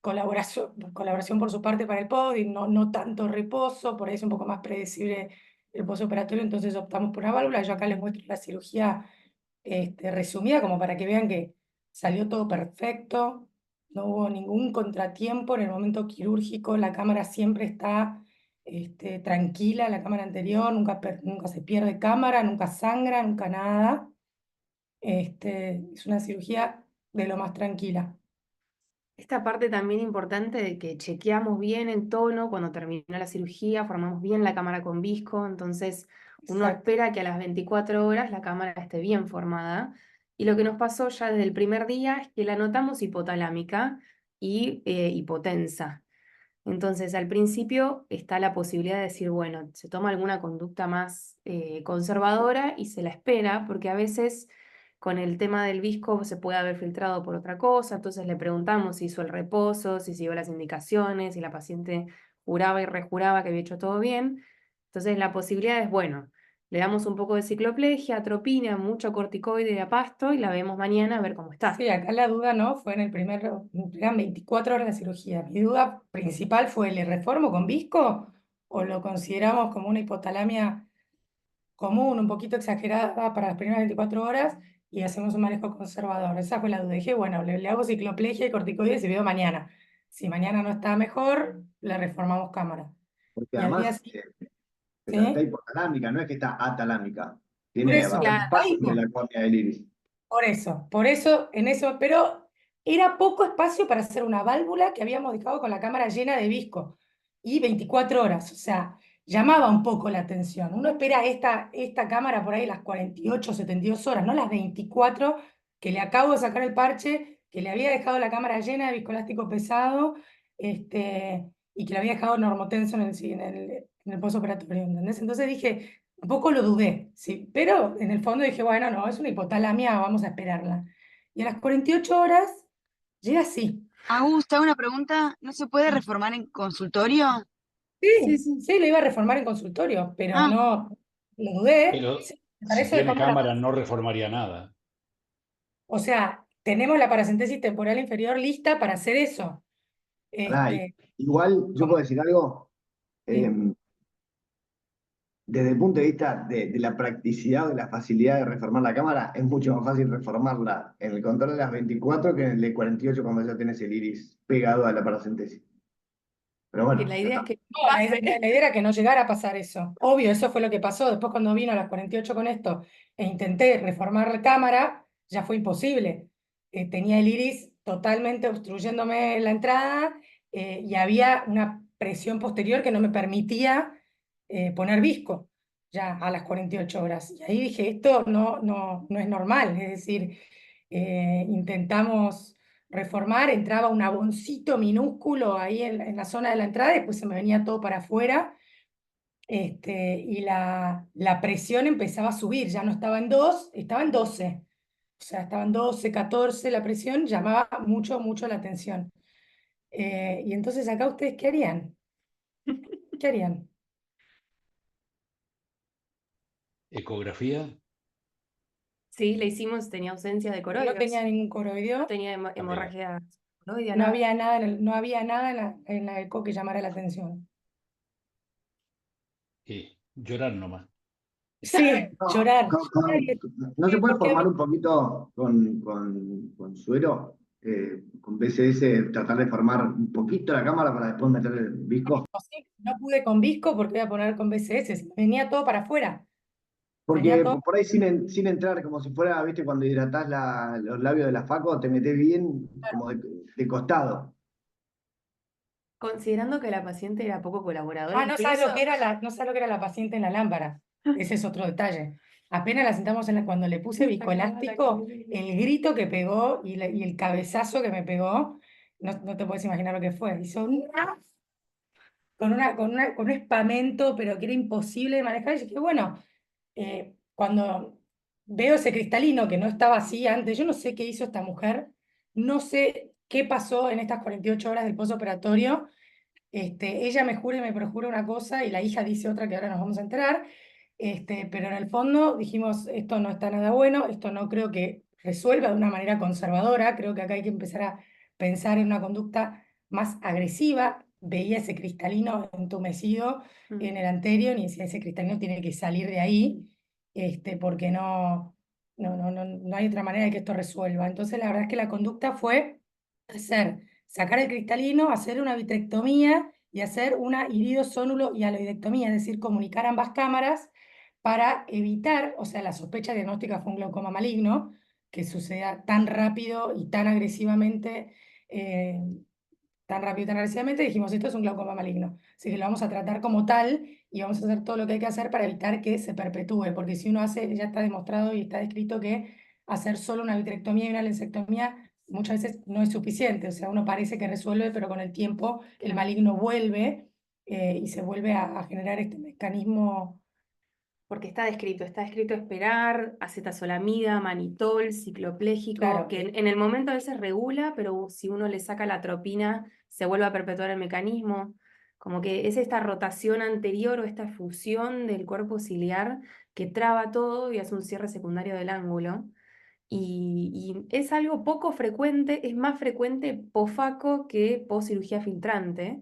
colaboración por su parte para el POD y no tanto reposo, por ahí es un poco más predecible el postoperatorio, entonces optamos por una válvula. Yo acá les muestro la cirugía resumida como para que vean que salió todo perfecto, no hubo ningún contratiempo en el momento quirúrgico, la cámara siempre está tranquila, la cámara anterior, nunca se pierde cámara, nunca sangra, nunca nada. Es una cirugía de lo más tranquila. Esta parte también importante de que chequeamos bien el tono cuando terminó la cirugía, formamos bien la cámara con visco, entonces uno Exacto. espera que a las 24 horas la cámara esté bien formada. Y lo que nos pasó ya desde el primer día es que la notamos hipotalámica y hipotensa. Entonces, al principio está la posibilidad de decir, bueno, se toma alguna conducta más conservadora y se la espera, porque a veces con el tema del visco se puede haber filtrado por otra cosa, entonces le preguntamos si hizo el reposo, si siguió las indicaciones, si la paciente juraba y rejuraba que había hecho todo bien. Entonces, la posibilidad es, bueno, le damos un poco de cicloplegia, atropina, mucho corticoide y apasto y la vemos mañana a ver cómo está. Sí, acá la duda no fue eran 24 horas de cirugía. Mi duda principal fue, ¿le reformo con visco o lo consideramos como una hipotalamia común, un poquito exagerada para las primeras 24 horas y hacemos un manejo conservador? Esa fue la duda. Dije, bueno, le hago cicloplegia y corticoides y veo mañana. Si mañana no está mejor, le reformamos cámara. Porque Y al día además siguiente, está ¿sí? hipotalámica, no es que está atalámica. Por Tiene eso, bastante Claro. espacio de la córnea del iris. por eso, en eso, pero era poco espacio para hacer una válvula que habíamos dejado con la cámara llena de visco y 24 horas, o sea, llamaba un poco la atención. Uno espera esta cámara por ahí las 48, 72 horas, no las 24 que le acabo de sacar el parche, que le había dejado la cámara llena de viscoelástico pesado, y que le había dejado normotenso en el postoperatorio, ¿entendés? Entonces dije, un poco lo dudé, sí, pero en el fondo dije, bueno, no, es una hipotalamia, vamos a esperarla. Y a las 48 horas llega así. Agus, te hago una pregunta. ¿No se puede reformar en consultorio? Sí, sí, lo iba a reformar en consultorio, pero Ah, no, lo dudé. Pero Sí, para si eso tiene dejamos cámara no reformaría nada. o sea, tenemos la paracentesis temporal inferior lista para hacer eso. Pará, Este, igual, ¿yo puedo decir algo? sí. Desde el punto de vista de la practicidad o de la facilidad de reformar la cámara, es mucho más fácil reformarla en el control de las 24 que en el de 48 cuando ya tenés el iris pegado a la paracentesis. Pero Que bueno, la ya idea está. es que No, la idea era que no llegara a pasar eso. Obvio, eso fue lo que pasó. Después cuando vino a las 48 con esto e intenté reformar la cámara, ya fue imposible. Tenía el iris totalmente obstruyéndome la entrada, y había una presión posterior que no me permitía poner visco ya a las 48 horas. Y ahí dije, esto no es normal. Es decir, intentamos reformar, entraba un aboncito minúsculo ahí en la zona de la entrada y después se me venía todo para afuera, y la presión empezaba a subir, ya no estaba en 2, estaba en 12. O sea, estaban 12, 14, la presión llamaba mucho, mucho la atención. Y entonces acá ustedes, ¿qué harían? ¿Qué harían? Ecografía sí, le hicimos, tenía ausencia de No coroides, tenía ningún no coroideo, tenía también. hemorragia coroidea, no nada. había nada no había nada en la eco que llamara la atención. Y llorar nomás. Sí, No, llorar. ¿no se Sí, puede porque formar un poquito con suero? Con BCS, tratar de formar un poquito la cámara para después meter el visco. no pude con visco porque voy a poner con BCS, venía todo para afuera. Venía Porque todo. por ahí sin entrar, como si fuera, viste, cuando hidratás los labios de la Faco, te metés bien como de costado. Considerando que la paciente era poco colaboradora, No sabes lo incluso que era no sabes lo que era la paciente en la lámpara. Ese es otro detalle. Apenas la sentamos cuando le puse viscoelástico, el grito que pegó y el cabezazo que me pegó, no te puedes imaginar lo que fue. Hizo con un espamento, pero que era imposible de manejar. Y yo dije, bueno, cuando veo ese cristalino que no estaba así antes, yo no sé qué hizo esta mujer, no sé qué pasó en estas 48 horas del postoperatorio. Ella me jura y me perjura una cosa y la hija dice otra que ahora nos vamos a enterar, pero en el fondo dijimos, esto no está nada bueno, esto no creo que resuelva de una manera conservadora, creo que acá hay que empezar a pensar en una conducta más agresiva. Veía ese cristalino entumecido en el anterior y decía, ese cristalino tiene que salir de ahí, porque no hay otra manera de que esto resuelva. Entonces la verdad es que la conducta fue sacar el cristalino, hacer una vitrectomía y hacer una iridosónulo y aloidectomía, es decir, comunicar ambas cámaras para evitar, o sea, la sospecha diagnóstica fue un glaucoma maligno, que suceda tan rápido y tan agresivamente, dijimos, esto es un glaucoma maligno, así que lo vamos a tratar como tal y vamos a hacer todo lo que hay que hacer para evitar que se perpetúe, porque si uno hace, ya está demostrado y está descrito que hacer solo una vitrectomía y una lensectomía muchas veces no es suficiente, o sea, uno parece que resuelve, pero con el tiempo el maligno vuelve, y se vuelve a generar este mecanismo. porque está escrito esperar, acetazolamida, manitol, ciclopléjico, Claro, que en el momento a veces regula, pero si uno le saca la atropina, se vuelve a perpetuar el mecanismo. Como que es esta rotación anterior o esta fusión del cuerpo ciliar que traba todo y hace un cierre secundario del ángulo. Y es algo poco frecuente, es más frecuente pofaco que poscirugía filtrante,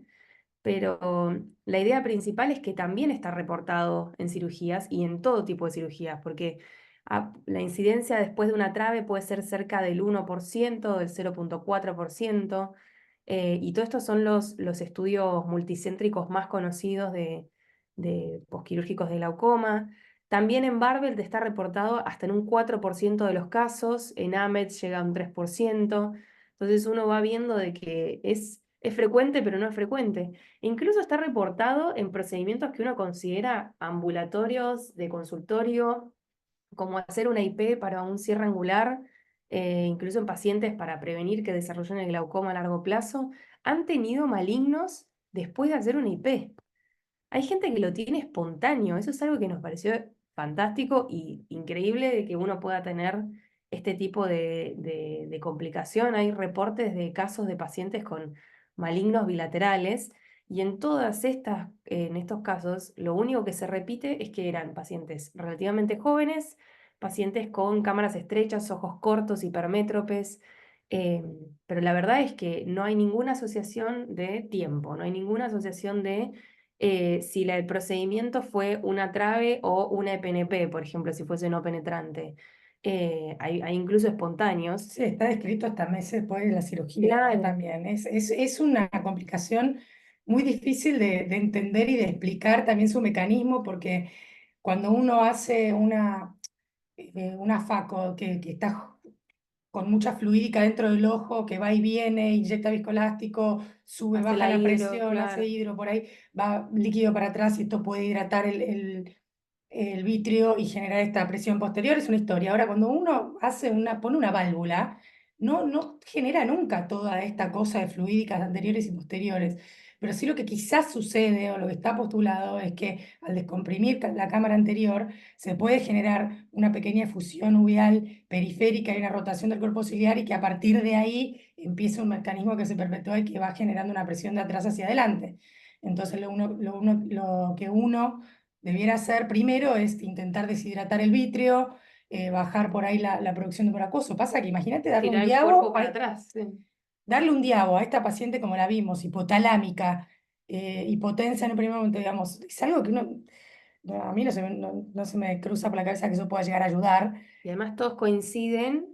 pero la idea principal es que también está reportado en cirugías y en todo tipo de cirugías, porque la incidencia después de una trave puede ser cerca del 1%, del 0,4%, y todo estos son los estudios multicéntricos más conocidos de posquirúrgicos de glaucoma. También en Barbet está reportado hasta en un 4% de los casos, en AMET llega a un 3%. Entonces uno va viendo de que es frecuente, pero no es frecuente. E incluso está reportado en procedimientos que uno considera ambulatorios, de consultorio, como hacer una IP para un cierre angular, incluso en pacientes para prevenir que desarrollen el glaucoma a largo plazo, han tenido malignos después de hacer una IP. Hay gente que lo tiene espontáneo, eso es algo que nos pareció fantástico y increíble de que uno pueda tener este tipo de complicación. Hay reportes de casos de pacientes con malignos bilaterales y en estos casos, lo único que se repite es que eran pacientes relativamente jóvenes, pacientes con cámaras estrechas, ojos cortos, hipermétropes, eh, pero la verdad es que no hay ninguna asociación de tiempo, no hay ninguna asociación de si el procedimiento fue una trave o una EPNP, por ejemplo, si fuese no penetrante. Hay incluso espontáneos. Sí, está descrito hasta meses después de la cirugía Claro. también. Es una complicación muy difícil de entender y de explicar también su mecanismo, porque cuando uno hace una FACO que está con mucha fluídica dentro del ojo, que va y viene, inyecta viscoelástico, sube, Hace baja la la hidro, presión, hace claro. hidro, por ahí va líquido para atrás y esto puede hidratar el vitrio y generar esta presión posterior, es una historia. Ahora, cuando uno pone una válvula, no genera nunca toda esta cosa de fluídicas anteriores y posteriores. Pero sí lo que quizás sucede o lo que está postulado es que al descomprimir la cámara anterior se puede generar una pequeña efusión uveal periférica y una rotación del cuerpo ciliar y que a partir de ahí empieza un mecanismo que se perpetúa y que va generando una presión de atrás hacia adelante. Entonces lo que uno debiera hacer primero es intentar deshidratar el vitrio, bajar por ahí la producción de coracoso. Pasa que imagínate darle un Girar el diabo, cuerpo para atrás. Sí. darle un diabo a esta paciente como la vimos, hipotalámica, hipotensa en un primer momento, digamos, es algo que a mí no se me cruza por la cabeza que eso pueda llegar a ayudar. Y además todos coinciden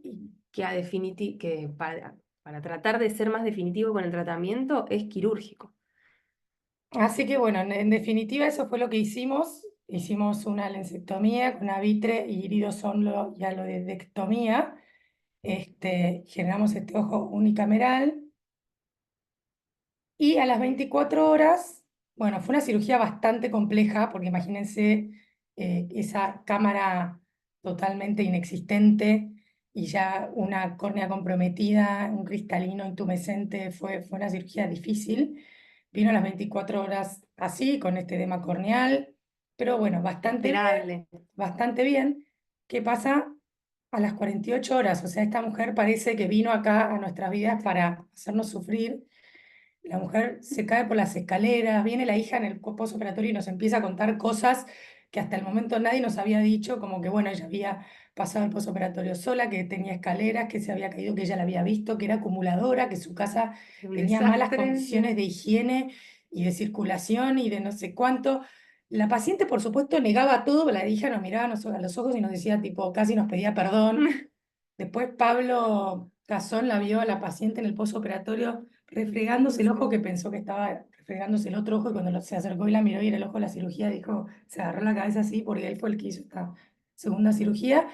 que para tratar de ser más definitivo con el tratamiento es quirúrgico. Así que bueno, en definitiva eso fue lo que hicimos. Hicimos una lensectomía con avitre y iridosonlo y aloidectomía. Generamos este ojo unicameral. Y a las 24 horas, bueno, fue una cirugía bastante compleja, porque imagínense esa cámara totalmente inexistente y ya una córnea comprometida, un cristalino intumescente, fue una cirugía difícil. Vino a las 24 horas así, con este edema corneal, pero bueno, Esperable. bastante bien. ¿Qué pasa? A las 48 horas, o sea, esta mujer parece que vino acá a nuestras vidas para hacernos sufrir. La mujer se cae por las escaleras, viene la hija en el postoperatorio y nos empieza a contar cosas que hasta el momento nadie nos había dicho, como que bueno, ella había pasado el postoperatorio sola, que tenía escaleras, que se había caído, que ella la había visto, que era acumuladora, que su casa Un tenía malas desastre. condiciones de higiene y de circulación y de no sé cuánto. La paciente, por supuesto, negaba todo, la hija nos miraba a los ojos y nos decía, tipo, casi nos pedía perdón. Después Pablo Cazón la vio a la paciente en el postoperatorio refregándose el ojo, que pensó que estaba refregándose el otro ojo, y cuando se acercó y la miró y era el ojo de la cirugía, dijo, se agarró la cabeza así porque él fue el que hizo esta segunda cirugía.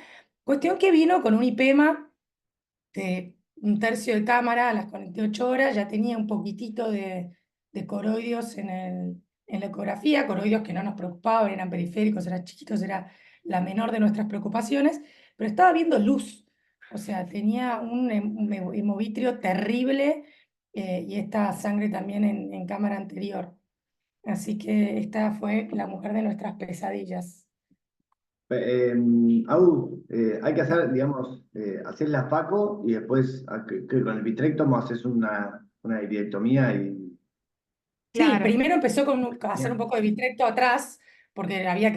Cuestión que vino con un IPEMA de un tercio de cámara a las 48 horas, ya tenía un poquitito de coroidios en la ecografía, coroidios que no nos preocupaban, eran periféricos, eran chiquitos, era la menor de nuestras preocupaciones, pero estaba viendo luz, o sea, tenía un hemovitrio terrible y esta sangre también en cámara anterior. Así que esta fue la mujer de nuestras pesadillas. Hay que hacer, digamos, hacer la FACO y después que con el vitrectomo haces una iridectomía y Sí, Claro. primero empezó a hacer un Bien. poco de vitrecto atrás, porque había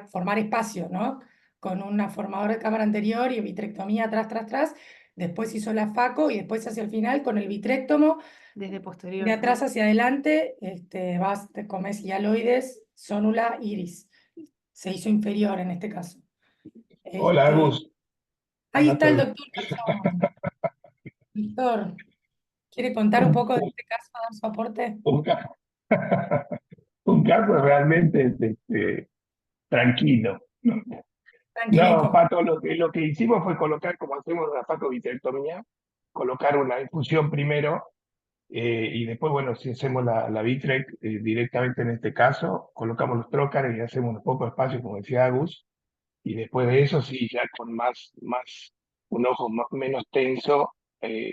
formar espacio, ¿no? Con una formadora de cámara anterior y vitrectomía atrás, tras, tras. Después hizo la FACO y después hacia el final con el vitrectomo, Desde posterior. de atrás hacia adelante, te comes hialoides, zónula, iris. Se hizo inferior en este caso. Hola, Este, Agus. ahí está el Anatol. doctor Cazón. Doctor, ¿quiere contar un poco de este caso, dar su aporte? Un caso, un caso realmente tranquilo. No, Tranquilito. Pato, lo que hicimos fue colocar, como hacemos la facovisectomía, colocar una infusión primero y después, bueno, si hacemos la Vitrec directamente en este caso, colocamos los trócares y hacemos un poco de espacio, como decía Agus, y después de eso, sí, ya con un ojo menos tenso,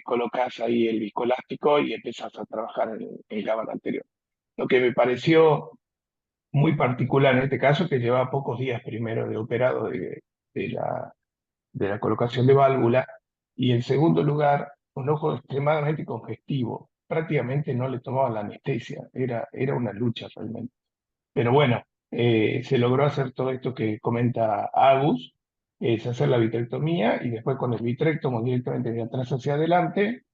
colocas ahí el viscoelástico y empiezas a trabajar en el gábano anterior. Lo que me pareció muy particular en este caso, que lleva pocos días primero de operado de la colocación de válvula, y en segundo lugar, un ojo extremadamente congestivo. Prácticamente no le tomaban la anestesia, era una lucha realmente. Pero bueno, se logró hacer todo esto que comenta Agus, es hacer la vitrectomía y después con el vitrectomo directamente de atrás hacia adelante,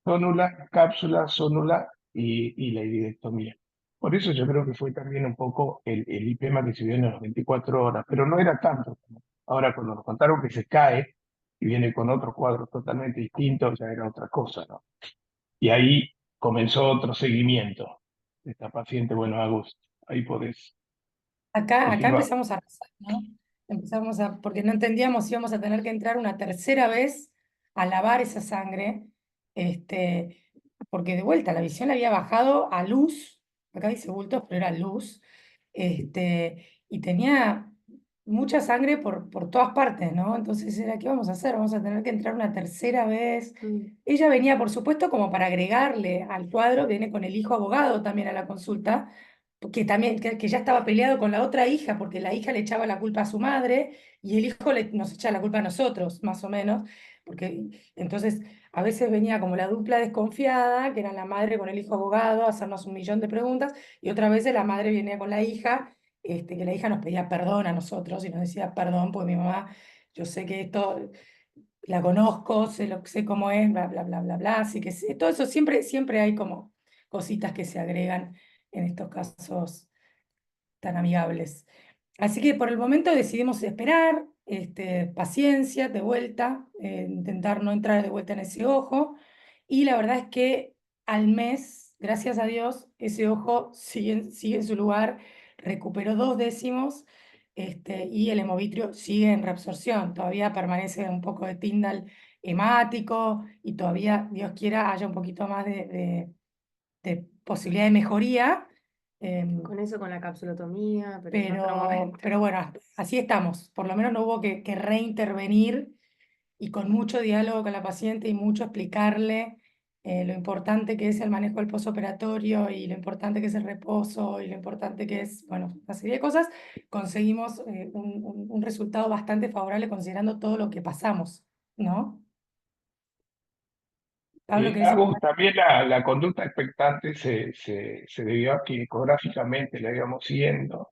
zónula, cápsula, zónula y la iridectomía. Por eso yo creo que fue también un poco el lipema que se vio en las 24 horas, pero no era tanto. Ahora cuando nos contaron que se cae y viene con otro cuadro totalmente distinto, ya era otra cosa, ¿no? Y ahí comenzó otro seguimiento de esta paciente. Bueno, Agus, ahí podés Acá confirmar. empezamos a rezar, ¿no? Porque no entendíamos si íbamos a tener que entrar una tercera vez a lavar esa sangre, porque de vuelta la visión le había bajado a luz, acá dice bultos, pero era luz, y tenía mucha sangre por todas partes, ¿no? Entonces era, ¿qué vamos a hacer? Vamos a tener que entrar una tercera vez. Ella venía, por supuesto, como para agregarle al cuadro, viene con el hijo abogado también a la consulta, que también que ya estaba peleado con la otra hija, porque la hija le echaba la culpa a su madre y el hijo nos echa la culpa a nosotros, más o menos, porque entonces a veces venía como la dupla desconfiada, que era la madre con el hijo abogado, a hacernos 1.000.000 de preguntas, y otras veces la madre venía con la hija, que la hija nos pedía perdón a nosotros y nos decía perdón, pues mi mamá, yo sé que esto la conozco, sé cómo es, bla, bla, bla, bla, bla, así que todo eso siempre hay como cositas que se agregan en estos casos tan amigables. Así que por el momento decidimos esperar, paciencia, de vuelta, intentar no entrar de vuelta en ese ojo. Y la verdad es que al mes, gracias a Dios, ese ojo sigue en su lugar, recuperó 2 décimos, y el hemovitrio sigue en reabsorción. Todavía permanece un poco de Tyndall hemático y todavía, Dios quiera, haya un poquito más de posibilidad de mejoría. Con eso, con la capsulotomía, pero en otro momento. Pero bueno, así estamos. Por lo menos no hubo que reintervenir y con mucho diálogo con la paciente y mucho explicarle lo importante que es el manejo del posoperatorio y lo importante que es el reposo y lo importante que es, bueno, una serie de cosas, conseguimos un resultado bastante favorable considerando todo lo que pasamos, ¿no? Pablo, ¿querés Agus, opinar? también la conducta expectante se debió a que ecográficamente la íbamos siguiendo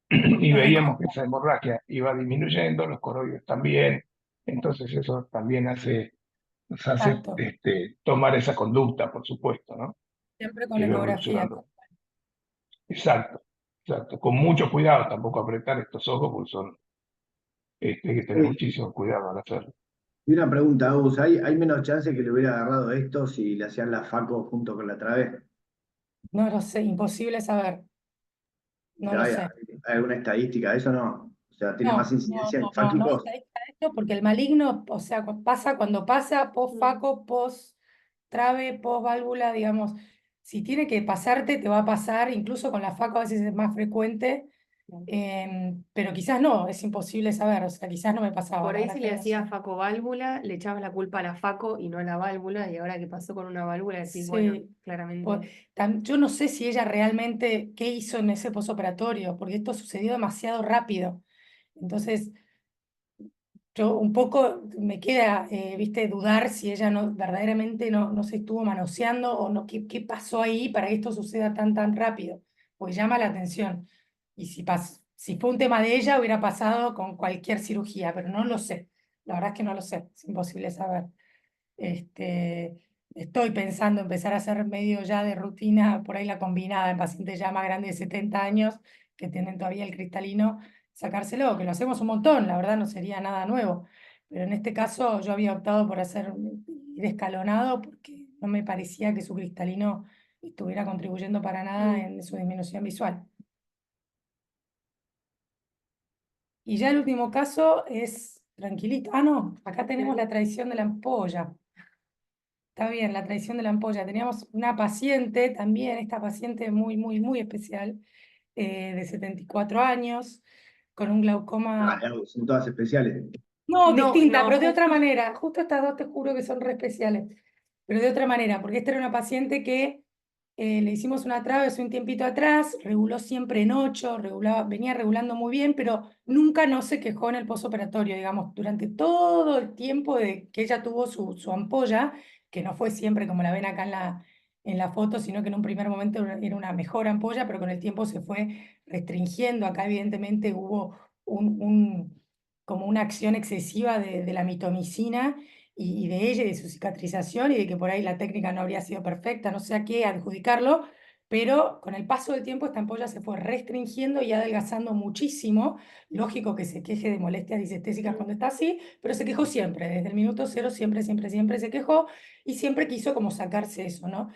y Los veíamos que eco- esa hemorragia iba disminuyendo, los coroides también, entonces eso también nos hace Exacto, tomar esa conducta, por supuesto, ¿no? siempre con Que iba ecografía. evolucionando. Exacto, exacto, con mucho cuidado, tampoco apretar estos ojos, porque hay que tener muchísimo cuidado al hacerlo. Y una pregunta, Agus, ¿hay menos chance que le hubiera agarrado esto si le hacían la FACO junto con la trave? No lo sé, imposible saber, no Pero lo ¿hay sé. alguna estadística de eso? No. O sea, ¿tiene más incidencia en No hay fáquicos? estadística de esto porque el maligno, o sea, pasa cuando pasa, post faco, post trave, post válvula, digamos, si tiene que pasarte, te va a pasar, incluso con la faco a veces es más frecuente, pero quizás no, es imposible saber, o sea, quizás no me pasaba. Por la ahí verdad si que le no hacía sé. facoválvula, le echabas la culpa a la faco y no a la válvula, y ahora que pasó con una válvula decís, bueno, Sí, claramente. yo no sé si ella realmente qué hizo en ese posoperatorio, porque esto sucedió demasiado rápido. Entonces, yo un poco me queda, viste, dudar si ella no, verdaderamente no se estuvo manoseando o no, qué pasó ahí para que esto suceda tan rápido, pues llama la atención. Y si fue un tema de ella, hubiera pasado con cualquier cirugía, pero no lo sé. La verdad es que no lo sé, es imposible saber. Este, estoy pensando empezar a hacer medio ya de rutina, por ahí la combinada en pacientes ya más grandes de 70 años, que tienen todavía el cristalino, sacárselo, que lo hacemos un montón, la verdad no sería nada nuevo. Pero en este caso yo había optado por ir escalonado porque no me parecía que su cristalino estuviera contribuyendo para nada en su disminución visual. Y ya el último caso es tranquilito. Ah, no, acá tenemos la tradición de la ampolla. Está bien, la traición de la ampolla. Teníamos una paciente también, esta paciente muy, muy, muy especial, de 74 años, con un glaucoma. Son todas especiales. No, No, distinta, no, pero de otra justo. manera. Justo estas dos te juro que son re especiales, pero de otra manera, porque esta era una paciente que le hicimos una trave hace un tiempito atrás, reguló siempre en 8, venía regulando muy bien, pero nunca no se quejó en el posoperatorio, digamos, durante todo el tiempo de que ella tuvo su ampolla, que no fue siempre como la ven acá en la foto, sino que en un primer momento era una mejor ampolla, pero con el tiempo se fue restringiendo. Acá evidentemente hubo como una acción excesiva de la mitomicina y de ella y de su cicatrización y de que por ahí la técnica no habría sido perfecta, no sé a qué adjudicarlo, pero con el paso del tiempo esta ampolla se fue restringiendo y adelgazando muchísimo. Lógico que se queje de molestias disestésicas cuando está así, pero se quejó siempre, desde el minuto cero siempre, siempre, siempre se quejó y siempre quiso como sacarse eso, ¿no?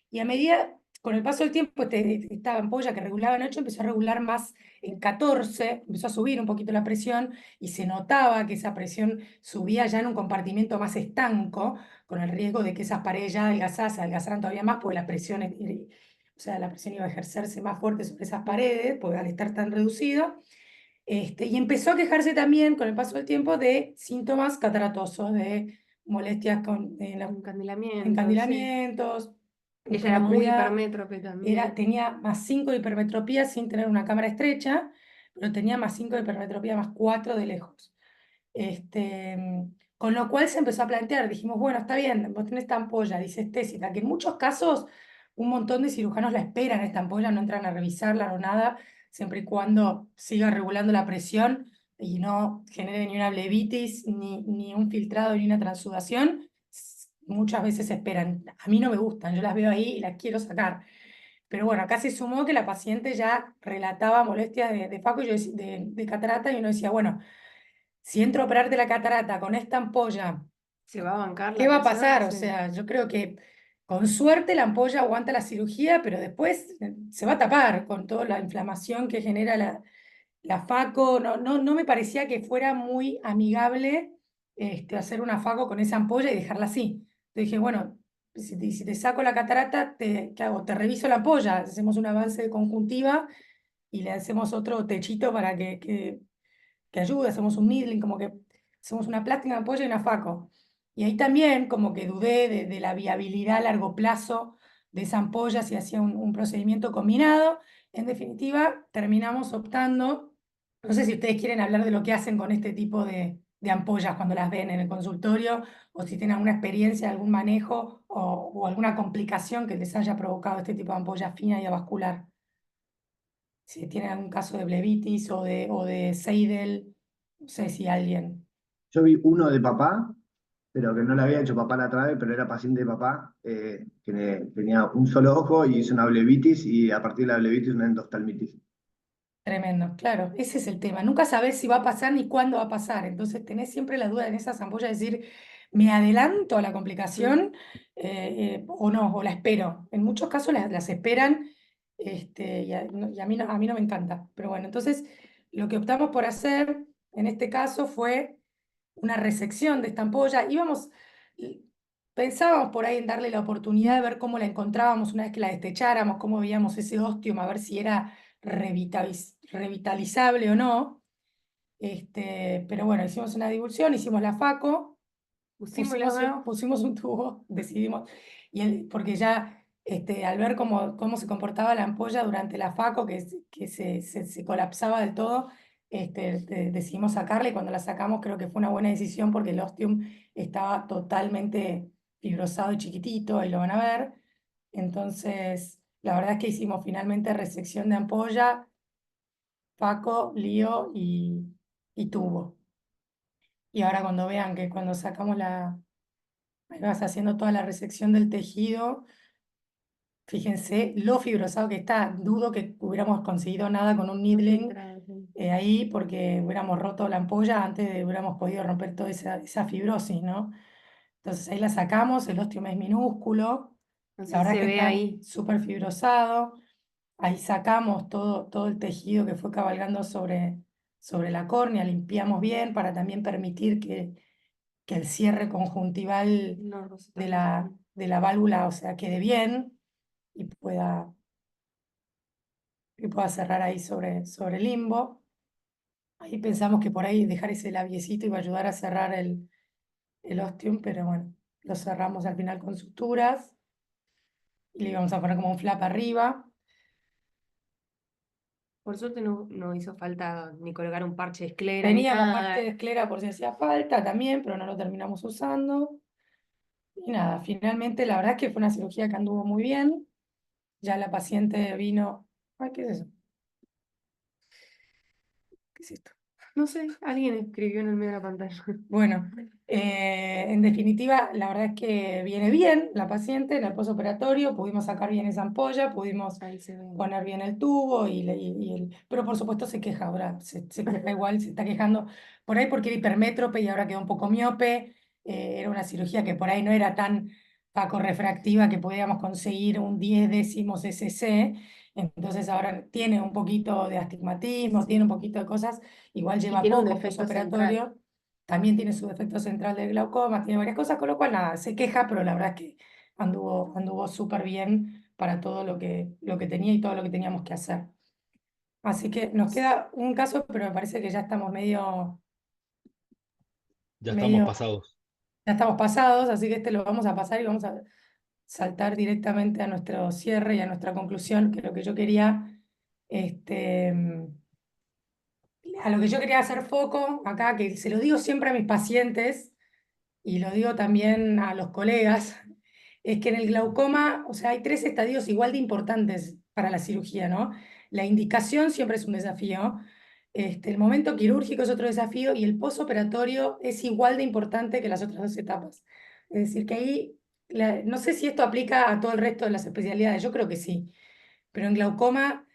Y a medida, con el paso del tiempo, esta ampolla que regulaba en 8 empezó a regular más en 14, empezó a subir un poquito la presión y se notaba que esa presión subía ya en un compartimiento más estanco, con el riesgo de que esas paredes ya adelgazadas se adelgazaran todavía más, porque la presión, o sea, la presión iba a ejercerse más fuerte sobre esas paredes, porque al estar tan reducido. Y empezó a quejarse también con el paso del tiempo de síntomas cataratosos, de molestias con Encandilamientos, sí. encandilamientos, Ella era muy incomodidad. hipermétrope también. Tenía más 5 de hipermetropía sin tener una cámara estrecha, pero tenía más 5 de hipermetropía, más 4 de lejos. Con lo cual se empezó a plantear, dijimos, bueno, está bien, vos tenés esta ampolla disestésica, que en muchos casos un montón de cirujanos la esperan, esta ampolla, no entran a revisarla o nada, siempre y cuando siga regulando la presión y no genere ni una blebitis, ni un filtrado, ni una transsudación. Muchas veces esperan. A mí no me gustan, yo las veo ahí y las quiero sacar. Pero bueno, acá se sumó que la paciente ya relataba molestias de Faco y de catarata, y uno decía, bueno, si entro a operarte la catarata con esta ampolla, ¿Se va a bancar ¿qué la va a presión? pasar? O Sí. sea, yo creo que con suerte la ampolla aguanta la cirugía, pero después se va a tapar con toda la inflamación que genera la Faco. No me parecía que fuera muy amigable hacer una Faco con esa ampolla y dejarla así. Entonces dije, bueno, si te saco la catarata, ¿qué hago? Te reviso la ampolla, hacemos un avance de conjuntiva y le hacemos otro techito para que ayude, hacemos un needling, como que hacemos una plástica, una ampolla y una Faco. Y ahí también como que dudé de la viabilidad a largo plazo de esa ampolla, si hacía un procedimiento combinado. En definitiva, terminamos optando, no sé si ustedes quieren hablar de lo que hacen con este tipo de ampollas cuando las ven en el consultorio, o si tienen alguna experiencia, algún manejo o alguna complicación que les haya provocado este tipo de ampolla fina y avascular. Si tienen algún caso de blebitis o de Seidel, no sé si alguien. Yo vi uno de papá, pero que no le había hecho papá la trave, pero era paciente de papá, que tenía un solo ojo y hizo una blebitis y a partir de la blebitis una endoftalmitis. Tremendo, claro, ese es el tema. Nunca sabés si va a pasar ni cuándo va a pasar. Entonces tenés siempre la duda en esas ampollas de decir, ¿me adelanto a la complicación o no? O la espero. En muchos casos las esperan y a mí no me encanta. Pero bueno, entonces lo que optamos por hacer en este caso fue una resección de esta ampolla. Pensábamos por ahí en darle la oportunidad de ver cómo la encontrábamos una vez que la destecháramos, cómo veíamos ese ostium, a ver si era revitalizable o no. Pero bueno, hicimos una divulsión, hicimos la Faco, pusimos un tubo, decidimos, porque ya al ver cómo se comportaba la ampolla durante la Faco, que se colapsaba del todo, decidimos sacarla, y cuando la sacamos creo que fue una buena decisión porque el ostium estaba totalmente fibrosado y chiquitito, ahí lo van a ver. Entonces, la verdad es que hicimos finalmente resección de ampolla, Faco, lío y tubo. Y ahora cuando vean que cuando sacamos ahí vas haciendo toda la resección del tejido, fíjense lo fibrosado que está. Dudo que hubiéramos conseguido nada con un needling ahí, porque hubiéramos roto la ampolla antes de hubiéramos podido romper toda esa fibrosis, ¿no? Entonces ahí la sacamos, el ostium es minúsculo, la verdad se que ve está ahí. súper fibrosado. Ahí sacamos todo el tejido que fue cabalgando sobre la córnea, limpiamos bien para también permitir que el cierre conjuntival No, Rosa, de la válvula, o sea, quede bien y pueda cerrar ahí sobre el limbo. Ahí pensamos que por ahí dejar ese labiecito iba a ayudar a cerrar el ostium, pero bueno, lo cerramos al final con suturas y le íbamos a poner como un flap arriba. Por suerte no hizo falta ni colgar un parche de esclera ni Teníamos nada. parte de esclera por si hacía falta también, pero no lo terminamos usando. Y nada, finalmente la verdad es que fue una cirugía que anduvo muy bien. Ya la paciente vino. Ay, ¿qué es eso? ¿Qué es esto? No sé, alguien escribió en el medio de la pantalla. Bueno, en definitiva, la verdad es que viene bien la paciente en el postoperatorio, pudimos sacar bien esa ampolla, pudimos Ahí se ve. poner bien el tubo, pero por supuesto se queja ahora, se queja igual, se está quejando por ahí porque era hipermétrope y ahora quedó un poco miope, era una cirugía que por ahí no era tan facorrefractiva que podíamos conseguir un 10 décimos SC, entonces ahora tiene un poquito de astigmatismo, tiene un poquito de cosas, igual lleva tiene un poco defecto postoperatorio, también tiene su defecto central del glaucoma, tiene varias cosas, con lo cual nada, se queja, pero la verdad es que anduvo súper bien para todo lo que tenía y todo lo que teníamos que hacer. Así que nos queda un caso, pero me parece que ya estamos Ya estamos medio, pasados. ya estamos pasados, así que este lo vamos a pasar y vamos a saltar directamente a nuestro cierre y a nuestra conclusión, que lo que yo quería, a lo que yo quería hacer foco acá, que se lo digo siempre a mis pacientes y lo digo también a los colegas, es que en el glaucoma, o sea, hay 3 estadios igual de importantes para la cirugía, ¿no? La indicación siempre es un desafío, el momento quirúrgico es otro desafío y el posoperatorio es igual de importante que las otras 2 etapas. Es decir, que ahí, no sé si esto aplica a todo el resto de las especialidades, yo creo que sí, pero en glaucoma,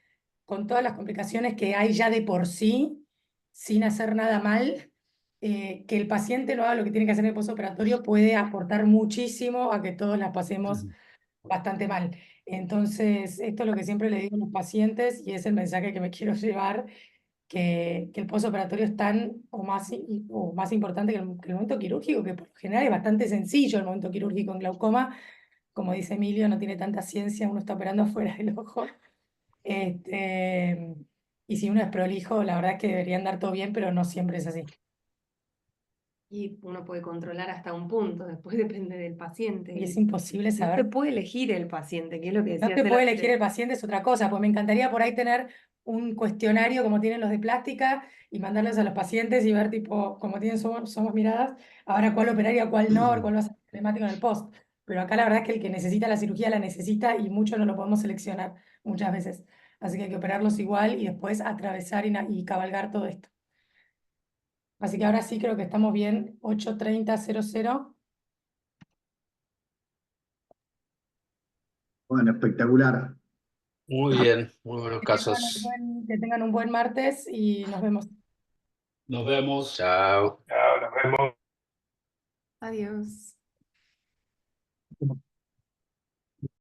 con todas las complicaciones que hay ya de por sí, sin hacer nada mal, que el paciente no haga lo que tiene que hacer en el postoperatorio puede aportar muchísimo a que todos la pasemos bastante mal. Entonces, esto es lo que siempre le digo a los pacientes y es el mensaje que me quiero llevar, que el postoperatorio es tan o más importante que el momento quirúrgico, que por lo general es bastante sencillo el momento quirúrgico en glaucoma. Como dice Emilio, no tiene tanta ciencia, uno está operando afuera del ojo. Y si uno es prolijo, la verdad es que debería andar todo bien, pero no siempre es así. Y uno puede controlar hasta un punto, después depende del paciente. Y es imposible No se saber. puede elegir el paciente, que es lo que No decía te puede Cela. elegir el paciente, es otra cosa, pues me encantaría por ahí tener un cuestionario como tienen los de plástica y mandarlos a los pacientes y ver tipo, como tienen somos miradas, ahora cuál operaría, cuál no, cuál va a ser problemático en el post. Pero acá la verdad es que el que necesita la cirugía la necesita y mucho no lo podemos seleccionar muchas veces. Así que hay que operarlos igual y después atravesar y cabalgar todo esto. Así que ahora sí creo que estamos bien, 8:30:00. Bueno, espectacular. Muy bien, muy buenos Que tengan casos. que tengan un buen martes y nos vemos. Nos vemos. Chao. Chao, nos vemos. Adiós.